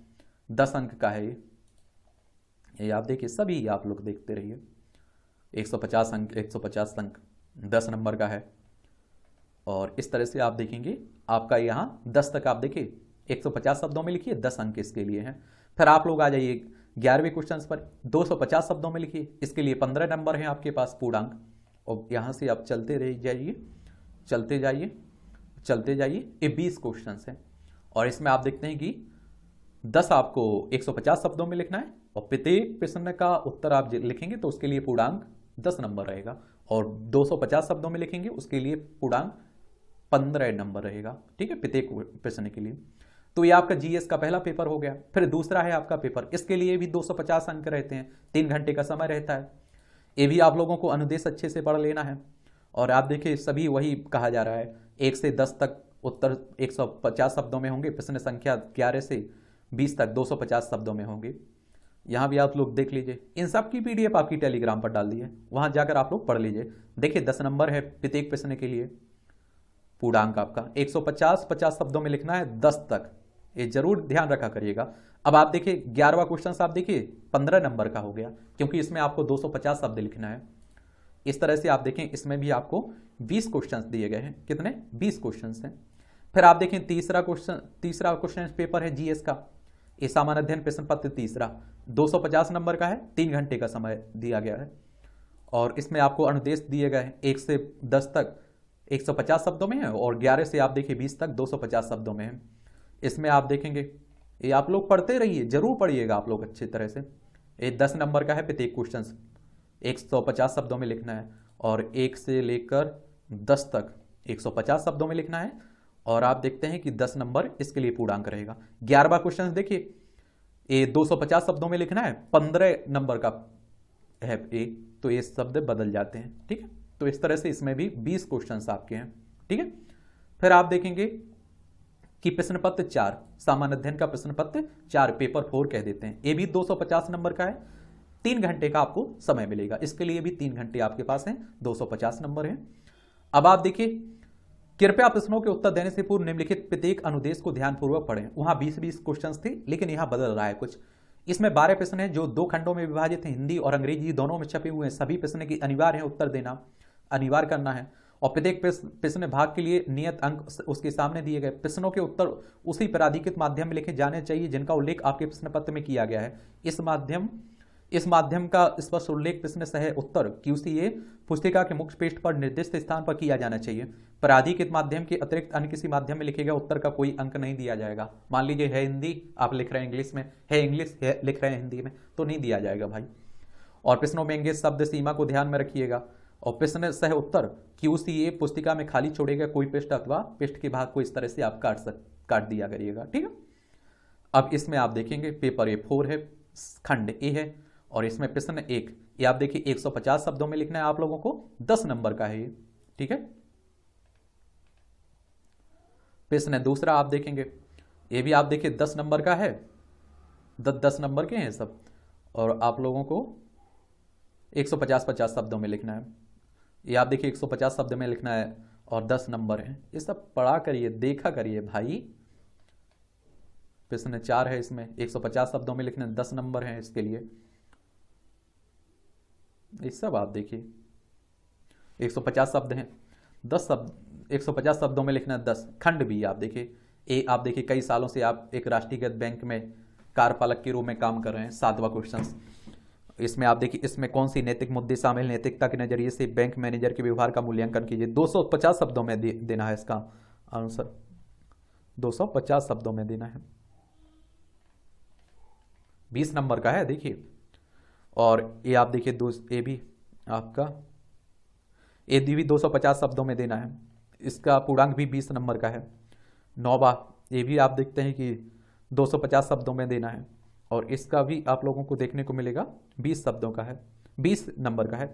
10 अंक का है ये आप देखिए, सभी आप लोग देखते रहिए। 150 अंक, 150 अंक 10 नंबर का है। और इस तरह से आप देखेंगे आपका यहाँ 10 तक आप देखिए 150 शब्दों में लिखिए, 10 अंक इसके लिए हैं। फिर आप लोग आ जाइए 11वें क्वेश्चन पर, 250 शब्दों में लिखिए, इसके लिए 15 नंबर हैं आपके पास पूर्णांक। और यहाँ से आप चलते रह जाइए, चलते जाइए, चलते जाइए, ये 20 क्वेश्चन हैं। और इसमें आप देखते हैं कि 10 आपको 150 शब्दों में लिखना है और प्रत्येक प्रश्न का उत्तर आप लिखेंगे तो उसके लिए पूर्णांक 10 नंबर रहेगा। और 250 शब्दों में लिखेंगे उसके लिए पूर्णांक 15 नंबर रहेगा, ठीक है, प्रत्येक प्रश्न के लिए। तो ये आपका जीएस का पहला पेपर हो गया। फिर दूसरा है आपका पेपर, इसके लिए भी 250 अंक रहते हैं, 3 घंटे का समय रहता है। ये भी आप लोगों को अनुदेश अच्छे से पढ़ लेना है। और आप देखिए सभी वही कहा जा रहा है, 1 से 10 तक उत्तर 150 शब्दों में होंगे, प्रश्न संख्या 11 से 20 तक 250 शब्दों में होंगे। यहाँ भी आप लोग देख लीजिए, इन सब की पीडीएफ आपकी टेलीग्राम पर डाल दी है, वहाँ जाकर आप लोग पढ़ लीजिए। देखिए 10 नंबर है प्रत्येक प्रश्न के लिए, पूर्णांक आपका 150 शब्दों में लिखना है 10 तक, ये जरूर ध्यान रखा करिएगा। अब आप देखिए 11वां क्वेश्चन आप देखिए 15 नंबर का हो गया, क्योंकि इसमें आपको 250 शब्द लिखना है। इस तरह से आप देखें इसमें भी आपको 20 क्वेश्चंस दिए गए हैं। कितने? 20 क्वेश्चंस हैं। फिर आप देखें तीसरा क्वेश्चन पेपर है जीएस का, ये सामान्य अध्ययन प्रश्न पत्र तीसरा, 250 नंबर का है, 3 घंटे का समय दिया गया है। और इसमें आपको अनुदेश दिए गए हैं 1 से 10 तक 150 शब्दों में है और 11 से आप देखिए 20 तक 250 शब्दों में है। इसमें आप देखेंगे, ये आप लोग पढ़ते रहिए, जरूर पढ़िएगा आप लोग अच्छी तरह से। ये 10 नंबर का है, प्रत्येक क्वेश्चन 150 शब्दों में लिखना है और 1 से लेकर 10 तक 150 शब्दों में लिखना है। और आप देखते हैं कि 10 नंबर इसके लिए पूर्णांक रहेगा। 11वां क्वेश्चन देखिए, ये 250 शब्दों में लिखना है, 15 नंबर का है ए, तो ये शब्द बदल जाते हैं, ठीक है। तो इस तरह से इसमें भी 20 क्वेश्चंस आपके हैं, ठीक है। फिर आप देखेंगे कि प्रश्न पत्र 4, सामान्य अध्ययन का प्रश्न पत्र 4 पेपर 4 कह देते हैं, ये भी 250 नंबर का है, 3 घंटे का आपको समय मिलेगा, इसके लिए भी 3 घंटे आपके पास हैं, 250 नंबर है। अब आप देखिए, कृपया प्रश्नों के उत्तर देने से पूर्व निम्नलिखित प्रत्येक अनुदेश को ध्यानपूर्वक पढ़ें। वहां 20-20 क्वेश्चन थे, लेकिन यहां बदल रहा है कुछ। इसमें 12 प्रश्न हैं जो 2 खंडों में विभाजित हैं, हिंदी और अंग्रेजी दोनों में छपे हुए हैं। सभी प्रश्न की अनिवार्य है उत्तर देना, अनिवार्य करना है। और प्रत्येक प्रश्न भाग के लिए नियत अंक उसके सामने दिए गए। प्रश्नों के उत्तर उसी प्राधिकृत माध्यम में लिखे जाने चाहिए जिनका उल्लेख आपके प्रश्न पत्र में किया गया है। इस माध्यम का स्पष्ट उल्लेख प्रश्न सह उत्तर QCA पुस्तिका के मुख्य पृष्ठ पर निर्दिष्ट स्थान पर किया जाना चाहिए। प्राधिकृत माध्यम के अतिरिक्त अन्य किसी माध्यम में लिखे गए उत्तर का कोई अंक नहीं दिया जाएगा। मान लीजिए है हिंदी, आप लिख रहे हैं इंग्लिश में, है इंग्लिश है लिख रहे हैं हिंदी में, तो नहीं दिया जाएगा भाई। और प्रश्नों में इंगित शब्द सीमा को ध्यान में रखिएगा। और प्रश्न सह उत्तर QCA पुस्तिका में खाली छोड़ेगा कोई पृष्ठ अथवा पृष्ठ के भाग को इस तरह से आप काट दिया करिएगा, ठीक है। अब इसमें आप देखेंगे पेपर A4 है, खंड A है, और इसमें प्रश्न 1, ये आप देखिए 150 शब्दों में लिखना है आप लोगों को, 10 नंबर का है ये, ठीक है। प्रश्न दूसरा आप देखेंगे, ये भी आप देखिए 10 नंबर का है, 10 नंबर के हैं सब, और आप लोगों को 150 शब्दों में लिखना है। ये आप देखिए 150 शब्द में लिखना है और 10 नंबर है। ये सब पढ़ा करिए, देखा करिए भाई। प्रश्न 4 है, इसमें 150 शब्दों में लिखना है, 10 नंबर है इसके लिए। ये सब आप देखिए 150 शब्द हैं, 10 शब्द 150 शब्दों में लिखना है, 10। खंड भी आप देखिए, आप देखिए कई सालों से आप एक राष्ट्रीयकृत बैंक में कार्यपालक के रूप में काम कर रहे हैं। 7वां क्वेश्चन इसमें आप देखिए, इसमें कौन सी नैतिक मुद्दे शामिल, नैतिकता के नजरिए से बैंक मैनेजर के व्यवहार का मूल्यांकन कीजिए। 250 शब्दों में देना है इसका आंसर, 250 शब्दों में देना है, 20 नंबर का है देखिए। और ये आप देखिए ये भी आपका, ये भी 250 शब्दों में देना है, इसका पूर्णांक भी 20 नंबर का है। 9वां, ये भी आप देखते हैं कि 250 शब्दों में देना है, और इसका भी आप लोगों को देखने को मिलेगा 20 शब्दों का है, 20 नंबर का है।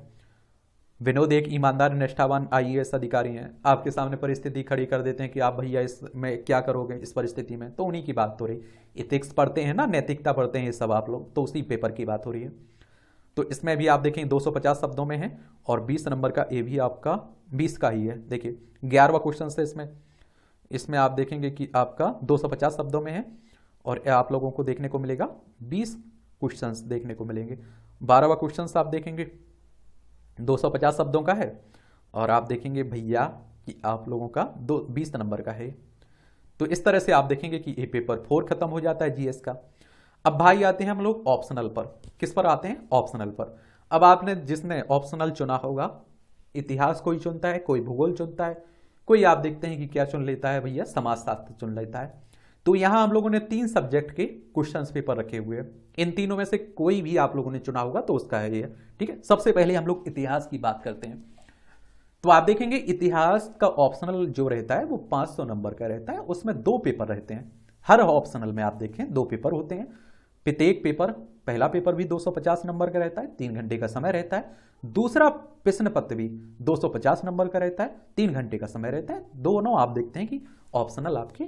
विनोद एक ईमानदार निष्ठावान आईएएस अधिकारी हैं, आपके सामने परिस्थिति खड़ी कर देते हैं कि आप भैया इसमें क्या करोगे इस परिस्थिति में, तो उन्हीं की बात हो रही। इथिक्स पढ़ते हैं ना, नैतिकता पढ़ते हैं ये सब आप लोग, तो उसी पेपर की बात हो रही है। तो इसमें भी आप देखें 250 शब्दों में है और 20 नंबर का ए भी आपका 20 का ही है। देखिए 11वां क्वेश्चन है इसमें। इसमें आप देखेंगे कि आपका 250 शब्दों में है और आप लोगों को देखने को मिलेगा 20 क्वेश्चंस देखने को मिलेंगे। 12वां क्वेश्चन आप देखेंगे 250 शब्दों का है और आप देखेंगे भैया कि आप लोगों का 20 नंबर का है। तो इस तरह से आप देखेंगे कि ये पेपर 4 खत्म हो जाता है जीएस का। अब भाई आते हैं हम लोग ऑप्शनल पर। किस पर आते हैं? ऑप्शनल पर। अब आपने जिसने ऑप्शनल चुना होगा, इतिहास कोई चुनता है, कोई भूगोल चुनता है, कोई आप देखते हैं कि क्या चुन लेता है भैया, समाजशास्त्र चुन लेता है। तो यहां हम लोगों ने 3 सब्जेक्ट के क्वेश्चंस पेपर रखे हुए हैं। इन तीनों में से कोई भी आप लोगों ने चुना होगा तो उसका है ये, ठीक है। सबसे पहले हम लोग इतिहास की बात करते हैं। तो आप देखेंगे इतिहास का ऑप्शनल जो रहता है वो 500 नंबर का रहता है। उसमें 2 पेपर रहते हैं। हर ऑप्शनल में आप देखें 2 पेपर होते हैं। प्रत्येक पेपर, पहला पेपर भी 250 नंबर का रहता है, 3 घंटे का समय रहता है। दूसरा प्रश्न पत्र भी 250 नंबर का रहता है, 3 घंटे का समय रहता है। दोनों आप देखते हैं कि ऑप्शनल आपके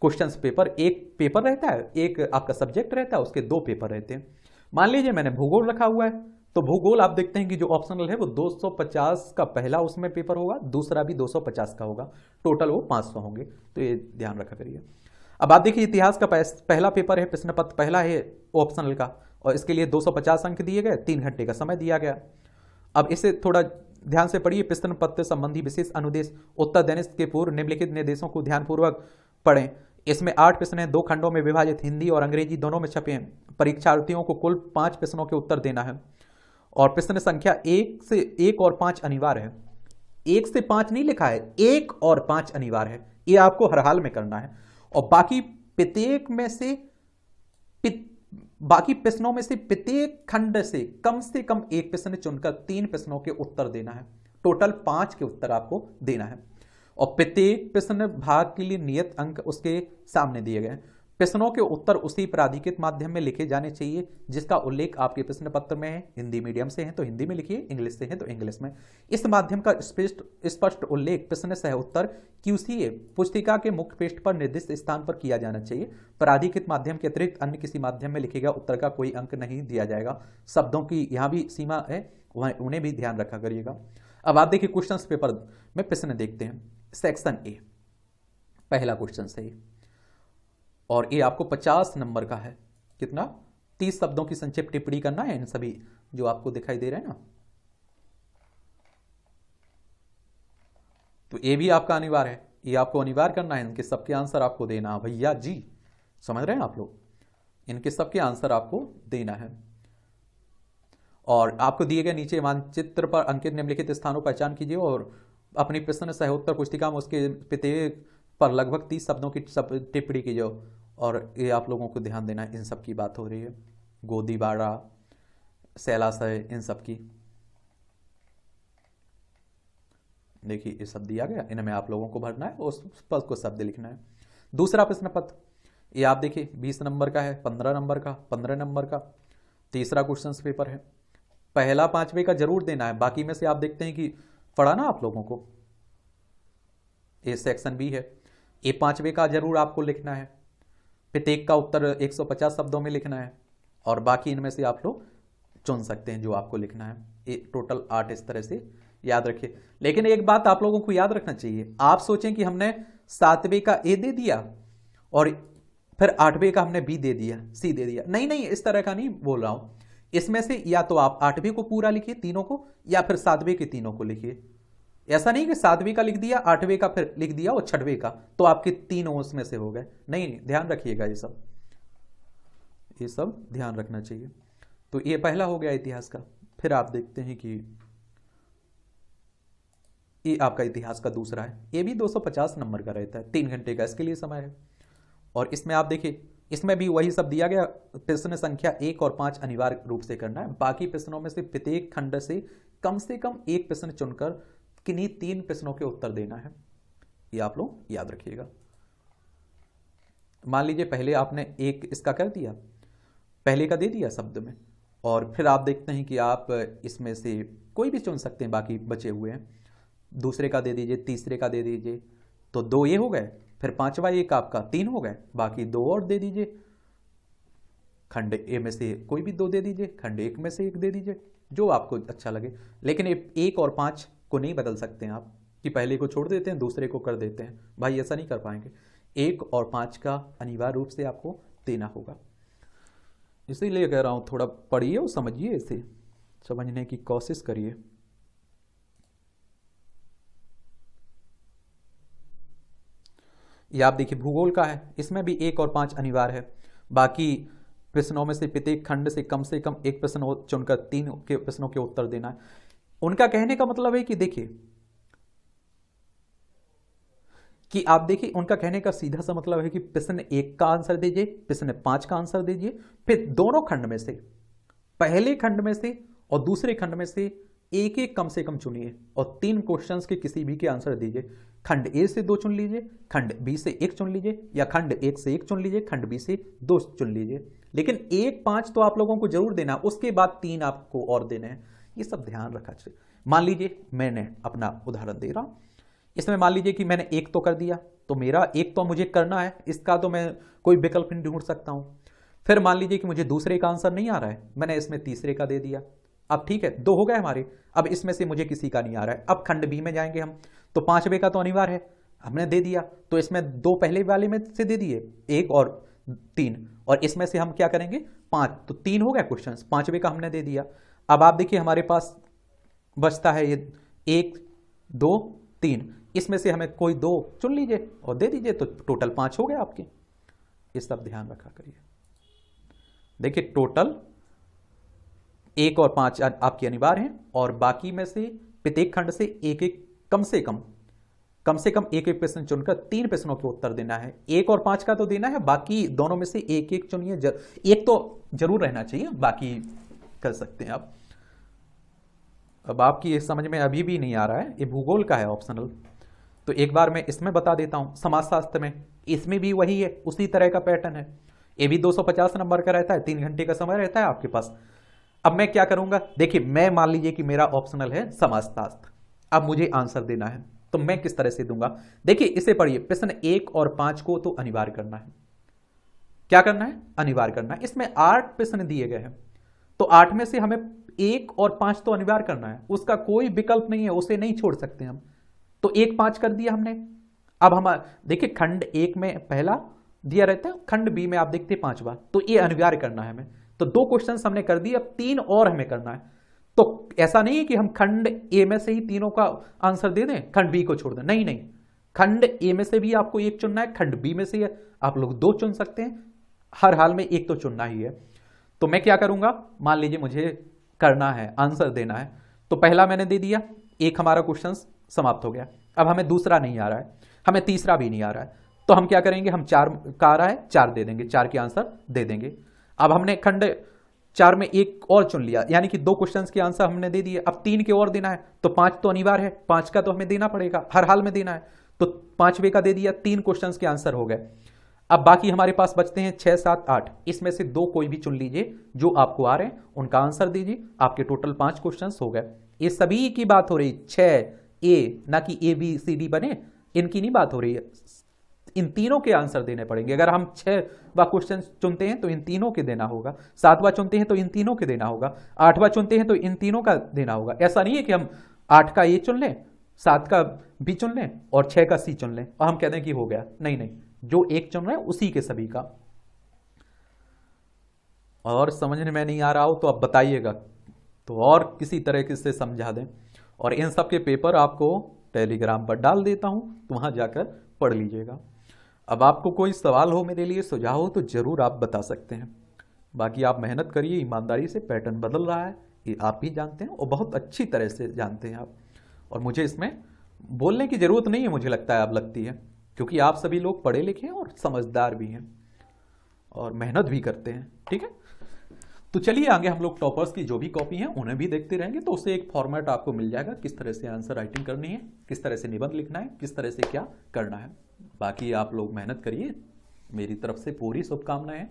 क्वेश्चंस पेपर, एक पेपर रहता है, एक आपका सब्जेक्ट रहता है, उसके 2 पेपर रहते हैं। मान लीजिए मैंने भूगोल रखा हुआ है, तो भूगोल आप देखते हैं कि जो ऑप्शनल है वो 250 का पहला उसमें पेपर होगा, दूसरा भी 250 का होगा, टोटल वो 500 होंगे। तो ये ध्यान रखा करिए। अब आप देखिए इतिहास का पहला पेपर है, प्रश्न पत्र पहला है ऑप्शनल का, और इसके लिए 250 अंक दिए गए, 3 घंटे का समय दिया गया। अब इसे थोड़ा ध्यान से पढ़िए। प्रश्न पत्र संबंधी विशेष अनुदेश उत्तर देने के पूर्व निम्नलिखित निर्देशों को ध्यानपूर्वक पढ़ें। इसमें 8 प्रश्न हैं, 2 खंडों में विभाजित, हिंदी और अंग्रेजी दोनों में छपे हैं। परीक्षार्थियों को कुल 5 प्रश्नों के उत्तर देना है और प्रश्न संख्या 1 और 5 अनिवार्य है। 1 से 5 नहीं लिखा है, 1 और 5 अनिवार्य है। ये आपको हर हाल में करना है। और बाकी प्रश्नों में से प्रत्येक खंड से कम 1 प्रश्न चुनकर 3 प्रश्नों के उत्तर देना है। टोटल 5 के उत्तर आपको देना है और प्रत्येक प्रश्न भाग के लिए नियत अंक उसके सामने दिए गए। प्रश्नों के उत्तर उसी प्राधिकृत माध्यम में लिखे जाने चाहिए जिसका उल्लेख आपके प्रश्न पत्र में है। हिंदी मीडियम से है तो हिंदी में लिखिए, इंग्लिश से है तो इंग्लिश में। इस माध्यम का स्पष्ट उल्लेख प्रश्न सह उत्तर QCA पुस्तिका के मुख्य पृष्ठ पर निर्दिष्ट स्थान पर किया जाना चाहिए। प्राधिकृत माध्यम के अतिरिक्त अन्य किसी माध्यम में लिखे गए उत्तर का कोई अंक नहीं दिया जाएगा। शब्दों की यहाँ भी सीमा है, उन्हें भी ध्यान रखा करिएगा। अब आप देखिए क्वेश्चन पेपर में प्रश्न देखते हैं। सेक्शन ए, पहला क्वेश्चन सही, और ये आपको 50 नंबर का है। कितना? 30 शब्दों की संक्षिप्त टिप्पणी करना है इन सभी जो आपको दिखाई दे रहे हैं ना। तो ये भी आपका अनिवार्य है, ये आपको अनिवार्य करना है। इनके सबके आंसर आपको देना भैया जी, समझ रहे हैं आप लोग? इनके सबके आंसर आपको देना है। और आपको दिए गए नीचे मानचित्र पर अंकित निम्नलिखित स्थानों पर पहचान कीजिए और अपनी प्रश्न सह उत्तर पुस्तिका में उसके प्रत्येक पर लगभग 30 शब्दों की टिप्पणी कीजिए। और ये आप लोगों को ध्यान देना है, इन सब की बात हो रही है। गोदीबाड़ा, शैलाशय, इन सब की देखिए ये सब दिया गया, इनमें आप लोगों को भरना है, उस पद को शब्द लिखना है। दूसरा प्रश्न पत्र ये आप देखिए 20 नंबर का है, 15 नंबर का, 15 नंबर का। तीसरा क्वेश्चन पेपर है। पहला 5वें का जरूर देना है, बाकी में से आप देखते हैं कि पढ़ा ना आप लोगों को। ये सेक्शन बी है, ये 5वें का जरूर आपको लिखना है। प्रत्येक का उत्तर 150 शब्दों में लिखना है और बाकी इनमें से आप लोग चुन सकते हैं जो आपको लिखना है। ये टोटल 8 इस तरह से याद रखिए। लेकिन एक बात आप लोगों को याद रखना चाहिए, आप सोचें कि हमने 7वें का ए दे दिया और फिर 8वें का हमने बी दे दिया, सी दे दिया। नहीं नहीं, इस तरह का नहीं बोल रहा हूं। इसमें से या तो आप 8वें को पूरा लिखिए तीनों को, या फिर 7वें के तीनों को लिखिए। ऐसा नहीं कि 7वें का लिख दिया, 8वें का फिर लिख दिया और 6वें का, तो आपके तीनों उसमें से हो गए। नहीं, ध्यान रखिएगा, ये सब ध्यान रखना चाहिए। तो ये पहला हो गया इतिहास का। फिर आप देखते हैं कि ये आपका इतिहास का दूसरा है। ये भी 250 नंबर का रहता है, 3 घंटे का इसके लिए समय है। और इसमें आप देखिए, इसमें भी वही सब दिया गया। प्रश्न संख्या 1 और 5 अनिवार्य रूप से करना है। बाकी प्रश्नों में से प्रत्येक खंड से कम 1 प्रश्न चुनकर किन्हीं 3 प्रश्नों के उत्तर देना है। ये आप लोग याद रखिएगा। मान लीजिए पहले आपने एक इसका कर दिया, पहले का दे दिया शब्द में, और फिर आप देखते हैं कि आप इसमें से कोई भी चुन सकते हैं, बाकी बचे हुए हैं। दूसरे का दे दीजिए, तीसरे का दे दीजिए, तो 2 ये हो गए। फिर पांचवा एक आपका 3 हो गए, बाकी 2 और दे दीजिए। खंड ए में से कोई भी 2 दे दीजिए, खंड एक में से 1 दे दीजिए, जो आपको अच्छा लगे। लेकिन 1 और 5 को नहीं बदल सकते हैं आप कि पहले को छोड़ देते हैं दूसरे को कर देते हैं, भाई ऐसा नहीं कर पाएंगे। 1 और 5 का अनिवार्य रूप से आपको देना होगा। इसीलिए कह रहा हूं थोड़ा पढ़िए और समझिए, इसे समझने की कोशिश करिए। ये आप देखिए भूगोल का है, इसमें भी 1 और 5 अनिवार्य है। बाकी प्रश्नों में से प्रत्येक खंड से कम 1 प्रश्न चुनकर 3 के प्रश्नों के उत्तर देना है। उनका कहने का मतलब है कि देखिए कि आप देखिए, उनका कहने का सीधा सा मतलब है कि प्रश्न 1 का आंसर दीजिए, प्रश्न 5 का आंसर दीजिए, फिर दोनों खंड में से, पहले खंड में से और दूसरे खंड में से एक कम से कम चुनिए और 3 क्वेश्चंस के किसी भी के आंसर दीजिए। खंड ए से 2 चुन लीजिए, खंड बी से 1 चुन लीजिए, या खंड 1 से 1 चुन लीजिए, खंड बी से 2 चुन लीजिए। लेकिन 1, 5 तो आप लोगों को जरूर देना, उसके बाद 3 आपको और देने हैं। ये सब ध्यान रखा चाहिए। मान लीजिए मैंने अपना उदाहरण दे रहा हूं, इसमें मान लीजिए कि मैंने 1 तो कर दिया, तो मेरा 1 तो मुझे करना है, इसका तो मैं कोई विकल्प नहीं ढूंढ सकता हूं। फिर मान लीजिए कि मुझे दूसरे का आंसर नहीं आ रहा है, मैंने इसमें तीसरे का दे दिया। अब ठीक है, 2 हो गए हमारे। अब इसमें से मुझे किसी का नहीं आ रहा है, अब खंड बी में जाएंगे हम, तो 5वें का तो अनिवार्य है, हमने दे दिया। तो इसमें 2 पहले वाले में से दे दिए, 1 और 3, और इसमें से हम क्या करेंगे 5, तो 3 हो गए क्वेश्चन, 5वें का हमने दे दिया। अब आप देखिए हमारे पास बचता है ये 1, 2, 3, इसमें से हमें कोई 2 चुन लीजिए और दे दीजिए, तो टोटल 5 हो गए आपके। ये सब ध्यान रखा करिए। देखिए टोटल 1 और 5 आपके अनिवार्य हैं, और बाकी में से प्रत्येक खंड से एक कम से कम एक प्रश्न चुनकर 3 प्रश्नों के उत्तर देना है। 1 और 5 का तो देना है, बाकी दोनों में से एक चुनिए, एक तो जरूर रहना चाहिए, बाकी कर सकते हैं आप। अब आपकी ये समझ में अभी भी नहीं आ रहा है, ये भूगोल का है ऑप्शनल, तो एक बार मैं इसमें बता देता हूं। समाजशास्त्र में इसमें भी वही है, उसी तरह का पैटर्न है। ये भी 250 नंबर का रहता है, 3 घंटे का समय रहता है आपके पास। अब मैं क्या करूंगा, देखिए मैं मान लीजिए कि मेरा ऑप्शनल है समाजशास्त्र, अब मुझे आंसर देना है, तो मैं किस तरह से दूंगा। देखिए इसे पढ़िए, प्रश्न 1 और 5 को तो अनिवार्य करना है। क्या करना है, अनिवार्य करना है। इसमें 8 प्रश्न दिए गए हैं, तो 8 में से हमें 1 और 5 तो अनिवार्य करना है, उसका कोई विकल्प नहीं है, उसे नहीं छोड़ सकते हम। तो 1, 5 कर दिया हमने। अब हम देखिए खंड 1 में पहला दिया रहता है, खंड बी में आप देखते 5वां, तो ये अनिवार्य करना है हमें। तो 2 क्वेश्चन हमने कर दिए, अब 3 और हमें करना है। तो ऐसा नहीं है कि हम खंड ए में से ही तीनों का आंसर दे दें, खंड बी को छोड़ दें, नहीं नहीं, खंड ए में से भी आपको 1 चुनना है, खंड बी में से आप लोग 2 चुन सकते हैं, हर हाल में 1 तो चुनना ही है। तो मैं क्या करूंगा, मान लीजिए मुझे करना है, आंसर देना है, तो पहला मैंने दे दिया, 1 हमारा क्वेश्चन समाप्त हो गया। अब हमें दूसरा नहीं आ रहा है, हमें तीसरा भी नहीं आ रहा है, तो हम क्या करेंगे, हम 4 का आ रहा है, 4 दे देंगे, 4 के आंसर दे देंगे। अब हमने खंड 4 में 1 और चुन लिया, यानी कि 2 क्वेश्चंस के आंसर हमने दे दिए, अब 3 के और देना है, तो 5 तो अनिवार्य है, 5 का तो हमें देना पड़ेगा, हर हाल में देना है, तो 5वें का दे दिया, 3 क्वेश्चंस के आंसर हो गए। अब बाकी हमारे पास बचते हैं 6, 7, 8, इसमें से 2 कोई भी चुन लीजिए जो आपको आ रहे हैं, उनका आंसर दीजिए, आपके टोटल 5 क्वेश्चंस हो गए। ये सभी की बात हो रही, 6 ए, ना कि ए बी सी डी बने, इनकी नहीं बात हो रही है, इन तीनों के आंसर देने पड़ेंगे। अगर हम 6वां क्वेश्चन चुनते हैं तो इन तीनों के देना होगा, 7वां चुनते हैं तो इन तीनों के देना होगा, 8वां चुनते हैं तो इन तीनों का देना होगा। ऐसा नहीं है कि हम 8 का ए चुन लें, 7 का बी चुन लें और 6 का सी चुन लें और हम कह दें कि हो गया। नहीं नहीं, जो 1 चुन रहे हैं उसी के सभी का। और समझने में नहीं आ रहा हो तो आप बताइएगा, तो और किसी तरह से समझा दें। और इन सब के पेपर आपको टेलीग्राम पर डाल देता हूं, तो वहां जाकर पढ़ लीजिएगा। अब आपको कोई सवाल हो, मेरे लिए सुझाव हो, तो जरूर आप बता सकते हैं। बाकी आप मेहनत करिए ईमानदारी से, पैटर्न बदल रहा है ये आप भी जानते हैं और बहुत अच्छी तरह से जानते हैं आप। और मुझे इसमें बोलने की जरूरत नहीं है, मुझे लगता है अब लगती है, क्योंकि आप सभी लोग पढ़े लिखे हैं और समझदार भी हैं और मेहनत भी करते हैं। ठीक है, तो चलिए आगे हम लोग टॉपर्स की जो भी कॉपी हैं उन्हें भी देखते रहेंगे, तो उससे एक फॉर्मेट आपको मिल जाएगा, किस तरह से आंसर राइटिंग करनी है, किस तरह से निबंध लिखना है, किस तरह से क्या करना है। बाकी आप लोग मेहनत करिए, मेरी तरफ से पूरी शुभकामनाएं हैं।